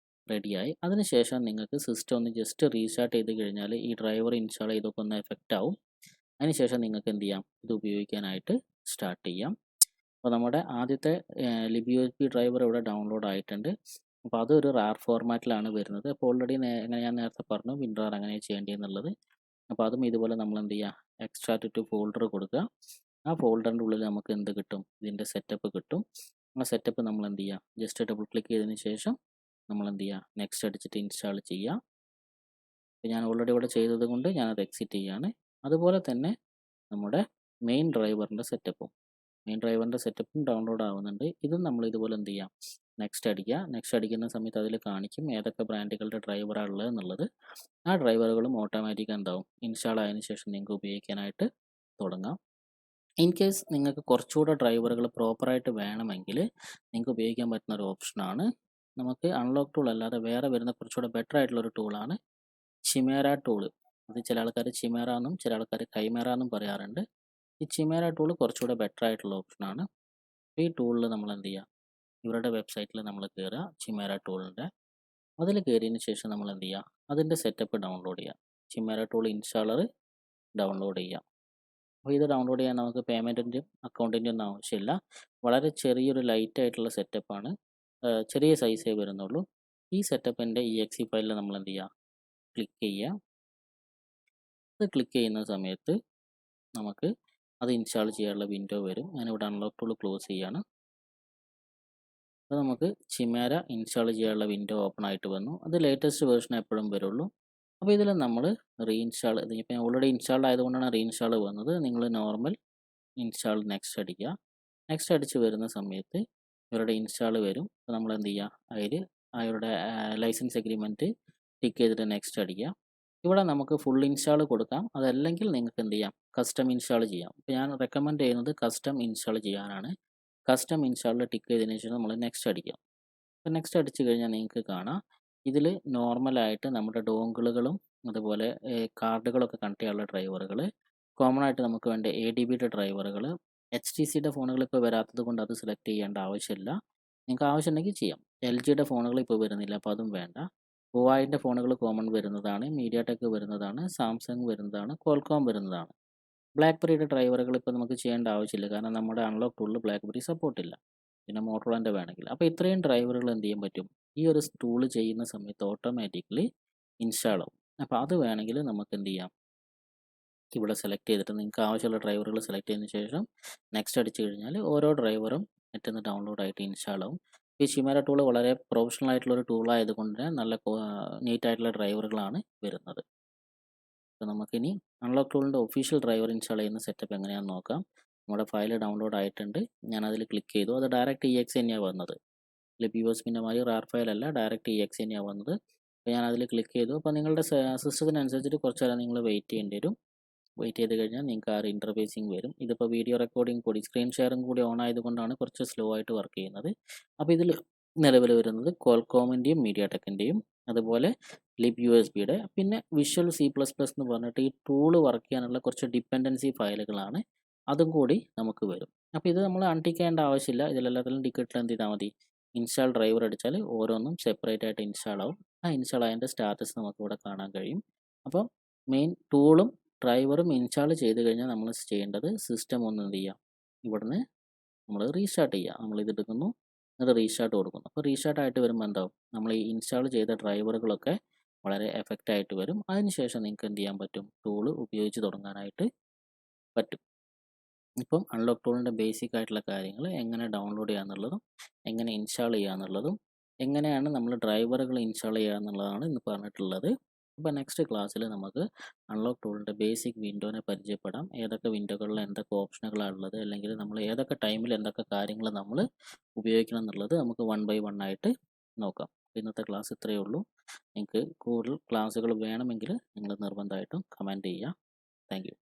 റെഡിയായി. അതിനുശേഷം നിങ്ങൾക്ക് സിസ്റ്റം ഒന്ന് ജസ്റ്റ് റീസ്റ്റാർട്ട് ചെയ്ത് കഴിഞ്ഞാൽ ഈ ഡ്രൈവർ ഇൻസ്റ്റാൾ ചെയ്തൊക്കെ ഒന്ന് എഫക്റ്റ് ആവും. അതിനുശേഷം നിങ്ങൾക്ക് എന്ത് ചെയ്യാം, ഇത് ഉപയോഗിക്കാനായിട്ട് സ്റ്റാർട്ട് ചെയ്യാം. അപ്പോൾ നമ്മുടെ ആദ്യത്തെ ലിബ് USB ഡ്രൈവർ ഇവിടെ ഡൗൺലോഡ് ആയിട്ടുണ്ട്. അപ്പോൾ അതൊരു റാർ ഫോർമാറ്റിലാണ് വരുന്നത്. അപ്പോൾ ഓൾറെഡി ഞാൻ നേരത്തെ പറഞ്ഞു WinRAR എങ്ങനെയാണ് ചെയ്യേണ്ടതെന്നുള്ളത്. അപ്പോൾ അതും ഇതുപോലെ നമ്മൾ എന്ത് ചെയ്യുക, എക്സ്ട്രാക്റ്റ് ടു ഫോൾഡർ കൊടുക്കുക. ആ ഫോൾഡറിൻ്റെ ഉള്ളിൽ നമുക്ക് എന്ത് കിട്ടും? ഇതിൻ്റെ സെറ്റപ്പ് കിട്ടും. ആ സെറ്റപ്പ് നമ്മൾ എന്ത് ചെയ്യുക? ജസ്റ്റ് ഡബിൾ ക്ലിക്ക് ചെയ്തതിന് ശേഷം നമ്മൾ എന്ത് ചെയ്യുക? നെക്സ്റ്റ് അടിച്ചിട്ട് ഇൻസ്റ്റാൾ ചെയ്യുക. അപ്പോൾ ഞാൻ ഓൾറെഡി ഇവിടെ ചെയ്തത് കൊണ്ട് ഞാനത് എക്സിറ്റ് ചെയ്യുകയാണ്. അതുപോലെ തന്നെ നമ്മുടെ മെയിൻ ഡ്രൈവറിൻ്റെ സെറ്റപ്പും ഡൗൺലോഡ് ആവുന്നുണ്ട്. ഇതും നമ്മൾ ഇതുപോലെ എന്ത് ചെയ്യാം? നെക്സ്റ്റ് അടിക്കുക. നെക്സ്റ്റ് അടിക്കുന്ന സമയത്ത് അതിൽ കാണിക്കും ഏതൊക്കെ ബ്രാൻഡുകളുടെ ഡ്രൈവറാണ് ഉള്ളത് എന്നുള്ളത്. ആ ഡ്രൈവറുകളും ഓട്ടോമാറ്റിക് എന്താവും? ഇൻസ്റ്റാൾ ആയതിനു ശേഷം നിങ്ങൾക്ക് ഉപയോഗിക്കാനായിട്ട് തുടങ്ങാം. ഇൻ കേസ് നിങ്ങൾക്ക് കുറച്ചുകൂടെ ഡ്രൈവറുകൾ പ്രോപ്പറായിട്ട് വേണമെങ്കിൽ നിങ്ങൾക്ക് ഉപയോഗിക്കാൻ പറ്റുന്ന ഒരു ഓപ്ഷനാണ്, നമുക്ക് അൺലോക്ക് ടൂൾ അല്ലാതെ വേറെ വരുന്ന കുറച്ചുകൂടെ ബെറ്റർ ആയിട്ടുള്ളൊരു ടൂളാണ് ചിമേര ടൂള്. അത് ചില ആൾക്കാർ ചിമേര എന്നും ചില ആൾക്കാർ കൈമേര എന്നും പറയാറുണ്ട്. ഈ ചിമേര ടൂൾ കുറച്ചുകൂടെ ബെറ്റർ ആയിട്ടുള്ള ഓപ്ഷനാണ്. ഈ ടൂളിൽ നമ്മൾ എന്ത് ചെയ്യുക? ഇവരുടെ വെബ്സൈറ്റിൽ നമ്മൾ കയറുക, ചിമേര ടൂളിൻ്റെ. അതിൽ കയറിയതിന് ശേഷം നമ്മൾ എന്ത് ചെയ്യുക? അതിൻ്റെ സെറ്റപ്പ് ഡൗൺലോഡ് ചെയ്യുക. ചിമേര ടൂൾ ഇൻസ്റ്റാളർ ഡൗൺലോഡ് ചെയ്യുക. അപ്പോൾ ഇത് ഡൗൺലോഡ് ചെയ്യാൻ നമുക്ക് പേയ്മെൻറ്റിൻ്റെയും അക്കൗണ്ടിൻ്റെയും ഒന്നും ആവശ്യമില്ല. വളരെ ചെറിയൊരു ലൈറ്റ് ആയിട്ടുള്ള സെറ്റപ്പാണ്. ചെറിയ സൈസേ വരുന്നുള്ളൂ. ഈ സെറ്റപ്പിൻ്റെ EXE ഫയലിൽ നമ്മൾ എന്ത് ചെയ്യുക? ക്ലിക്ക് ചെയ്യുക. അത് ക്ലിക്ക് ചെയ്യുന്ന സമയത്ത് നമുക്ക് അത് ഇൻസ്റ്റാൾ ചെയ്യാനുള്ള വിൻഡോ വരും. ഞാനിവിടെ അൺലോക്ക് ടൂൾ ക്ലോസ് ചെയ്യുകയാണ്. അപ്പോൾ നമുക്ക് ചിമേര ഇൻസ്റ്റാൾ ചെയ്യാനുള്ള വിൻഡോ ഓപ്പൺ ആയിട്ട് വന്നു. അത് ലേറ്റസ്റ്റ് വേർഷൻ എപ്പോഴും വരുള്ളൂ. അപ്പോൾ ഇതിൽ നമ്മൾ റീഇൻസ്റ്റാൾ, ഇതിപ്പോൾ ഓൾറെഡി ഇൻസ്റ്റാൾഡ് ആയതുകൊണ്ടാണ് റീഇൻസ്റ്റാൾ വന്നത്. നിങ്ങൾ നോർമൽ ഇൻസ്റ്റാൾ നെക്സ്റ്റ് അടിക്കുക. നെക്സ്റ്റ് അടിച്ച് വരുന്ന സമയത്ത് ഇവരുടെ ഇൻസ്റ്റാൾ വരും. അപ്പോൾ നമ്മൾ എന്ത് ചെയ്യുക? അതിൽ അവരുടെ ലൈസൻസ് എഗ്രിമെൻറ്റ് ടിക്ക് ചെയ്തിട്ട് നെക്സ്റ്റ് അടിക്കുക. ഇവിടെ നമുക്ക് ഫുൾ ഇൻസ്റ്റാൾ കൊടുക്കാം. അതല്ലെങ്കിൽ നിങ്ങൾക്ക് എന്ത് ചെയ്യാം? കസ്റ്റം ഇൻസ്റ്റാൾ ചെയ്യാം. അപ്പോൾ ഞാൻ റെക്കമെൻഡ് ചെയ്യുന്നത് കസ്റ്റം ഇൻസ്റ്റാൾ ചെയ്യാനാണ്. കസ്റ്റം ഇൻസ്റ്റാളിൽ ടിക്ക് ചെയ്തതിന് ശേഷം നമ്മൾ നെക്സ്റ്റ് അടിക്കാം. അപ്പോൾ നെക്സ്റ്റ് അടിച്ച് കഴിഞ്ഞാൽ നിങ്ങൾക്ക് കാണാം ഇതിൽ നോർമലായിട്ട് നമ്മുടെ ഡോങ്കിളുകളും അതുപോലെ കാർഡുകളൊക്കെ കണക്ട് ചെയ്യാനുള്ള ഡ്രൈവറുകൾ, കോമൺ ആയിട്ട് നമുക്ക് വേണ്ട ADBയുടെ ഡ്രൈവറുകൾ, HTCയുടെ ഫോണുകൾ ഇപ്പോൾ വരാത്തത് കൊണ്ട് അത് സെലക്ട് ചെയ്യേണ്ട ആവശ്യമില്ല. നിങ്ങൾക്ക് ആവശ്യമുണ്ടെങ്കിൽ ചെയ്യാം. LGയുടെ ഫോണുകൾ ഇപ്പോൾ വരുന്നില്ല, അപ്പോൾ അതും വേണ്ട. ഹുവായിൻ്റെ ഫോണുകൾ കോമൺ വരുന്നതാണ്, മീഡിയാടെക് വരുന്നതാണ്, സാംസങ് വരുന്നതാണ്, ക്വാൾകോം വരുന്നതാണ്. ബ്ലാക്ക്ബെറിയുടെ ഡ്രൈവറുകൾ ഇപ്പോൾ നമുക്ക് ചെയ്യേണ്ട ആവശ്യമില്ല, കാരണം നമ്മുടെ അൺലോക്ക് ടൂളിൽ ബ്ലാക്ക്ബെറി സപ്പോർട്ടില്ല. പിന്നെ മോട്ടോറോളൻ്റെ വേണമെങ്കിൽ. അപ്പോൾ ഇത്രയും ഡ്രൈവറുകൾ എന്ത് ചെയ്യാൻ പറ്റും? ഈ ഒരു ടൂൾ ചെയ്യുന്ന സമയത്ത് ഓട്ടോമാറ്റിക്കലി ഇൻസ്റ്റാൾ ആവും. അപ്പോൾ അത് വേണമെങ്കിൽ നമുക്ക് എന്ത് ചെയ്യാം? ഇവിടെ സെലക്ട് ചെയ്തിട്ട് നിങ്ങൾക്ക് ആവശ്യമുള്ള ഡ്രൈവറുകൾ സെലക്ട് ചെയ്തതിന് ശേഷം നെക്സ്റ്റ് അടിച്ചു കഴിഞ്ഞാൽ ഓരോ ഡ്രൈവറും നെറ്റിൽ നിന്ന് ഡൗൺലോഡ് ആയിട്ട് ഇൻസ്റ്റാൾ ആവും. ഈ ചിമേര ടൂൾ വളരെ പ്രൊഫഷണൽ ആയിട്ടുള്ളൊരു ടൂളായതുകൊണ്ട് തന്നെ നല്ല നീറ്റായിട്ടുള്ള ഡ്രൈവറുകളാണ് വരുന്നത്. അപ്പോൾ നമുക്കിനി അൺലോക്ക് ടൂളിൻ്റെ ഒഫീഷ്യൽ ഡ്രൈവർ ഇൻസ്റ്റാൾ ചെയ്യുന്ന സെറ്റപ്പ് എങ്ങനെയാണെന്ന് നോക്കാം. നമ്മുടെ ഫയൽ ഡൗൺലോഡ് ആയിട്ടുണ്ട്. ഞാനതിൽ ക്ലിക്ക് ചെയ്തു. അത് ഡയറക്റ്റ് EXE തന്നെയാണ് വന്നത്. ഇതിൽ POSപിൻ്റെ മാതിരി RAR ഫയലല്ല, ഡയറക്റ്റ് EXE തന്നെയാണ് വന്നത്. അപ്പോൾ ഞാനതിൽ ക്ലിക്ക് ചെയ്തു. അപ്പോൾ നിങ്ങളുടെ സിസ്റ്റത്തിനനുസരിച്ചിട്ട് കുറച്ച് നേരം നിങ്ങൾ വെയിറ്റ് ചെയ്യേണ്ടി വരും. വെയിറ്റ് ചെയ്ത് കഴിഞ്ഞാൽ നിങ്ങൾക്ക് ആ ഒരു ഇൻ്റർഫേസിങ് വരും. ഇതിപ്പോൾ വീഡിയോ റെക്കോർഡിംഗ് കൂടി സ്ക്രീൻ ഷെയറും കൂടി ഓൺ ആയതുകൊണ്ടാണ് കുറച്ച് സ്ലോ ആയിട്ട് വർക്ക് ചെയ്യുന്നത്. അപ്പോൾ ഇതിൽ നിലവിൽ വരുന്നത് ക്വാൾകോമിൻ്റെയും മീഡിയാടെക്കിൻ്റെയും അതുപോലെ libUSBയുടെ പിന്നെ വിഷ്വൽ C++ എന്ന് പറഞ്ഞിട്ട് ഈ ടൂള് വർക്ക് ചെയ്യാനുള്ള കുറച്ച് ഡിപ്പെൻഡൻസി ഫയലുകളാണ്. അതും കൂടി നമുക്ക് വരും. അപ്പോൾ ഇത് നമ്മൾ അൺടിക്ക് ചെയ്യേണ്ട ആവശ്യമില്ല. ഇതിലെല്ലാത്തിലും ടിക്കറ്റിൽ എന്ത് ചെയ്താൽ മതി? ഇൻസ്റ്റാൾ ഡ്രൈവർ അടിച്ചാൽ ഓരോന്നും സെപ്പറേറ്റ് ആയിട്ട് ഇൻസ്റ്റാൾ ആവും. ആ ഇൻസ്റ്റാൾ ആയതിൻ്റെ സ്റ്റാറ്റസ് നമുക്കിവിടെ കാണാൻ കഴിയും. അപ്പോൾ മെയിൻ ടൂളും ഡ്രൈവറും ഇൻസ്റ്റാൾ ചെയ്ത് കഴിഞ്ഞാൽ നമ്മൾ ചെയ്യേണ്ടത് സിസ്റ്റം ഒന്ന് എന്ത് ചെയ്യുക? ഇവിടുന്ന് നമ്മൾ റീസ്റ്റാർട്ട് ചെയ്യുക. നമ്മളിത് എടുക്കുന്നു, എന്നിട്ട് റീസ്റ്റാർട്ട് കൊടുക്കുന്നു. അപ്പോൾ റീസ്റ്റാർട്ട് ആയിട്ട് വരുമ്പോൾ എന്താവും? നമ്മൾ ഈ ഇൻസ്റ്റാൾ ചെയ്ത ഡ്രൈവറുകളൊക്കെ വളരെ എഫക്റ്റ് ആയിട്ട് വരും. അതിനുശേഷം നിങ്ങൾക്ക് എന്ത് ചെയ്യാൻ പറ്റും? ടൂള് ഉപയോഗിച്ച് തുടങ്ങാനായിട്ട് പറ്റും. ഇപ്പം അൺലോക്ക് ടൂളിൻ്റെ ബേസിക് ആയിട്ടുള്ള കാര്യങ്ങൾ എങ്ങനെ ഡൗൺലോഡ് ചെയ്യുക എന്നുള്ളതും എങ്ങനെ ഇൻസ്റ്റാൾ ചെയ്യുക എന്നുള്ളതും എങ്ങനെയാണ് നമ്മൾ ഡ്രൈവറുകൾ ഇൻസ്റ്റാൾ ചെയ്യുക എന്നുള്ളതാണ് ഇന്ന് പറഞ്ഞിട്ടുള്ളത്. അപ്പോൾ നെക്സ്റ്റ് ക്ലാസ്സിൽ നമുക്ക് അൺലോക്ക് ടൂളിൻ്റെ ബേസിക് വിൻഡോനെ പരിചയപ്പെടാം. ഏതൊക്കെ വിൻഡോകളിൽ എന്തൊക്കെ ഓപ്ഷനുകളാണ് ഉള്ളത്, അല്ലെങ്കിൽ നമ്മൾ ഏതൊക്കെ ടൈമിൽ എന്തൊക്കെ കാര്യങ്ങൾ നമ്മൾ ഉപയോഗിക്കണം എന്നുള്ളത് നമുക്ക് 1 by 1 ആയിട്ട് നോക്കാം. ഇന്നത്തെ ക്ലാസ് ഇത്രയേ ഉള്ളൂ. നിങ്ങൾക്ക് കൂടുതൽ ക്ലാസ്സുകൾ വേണമെങ്കിൽ നിങ്ങൾ നിർബന്ധമായിട്ടും കമൻറ്റ് ചെയ്യുക. Thank you.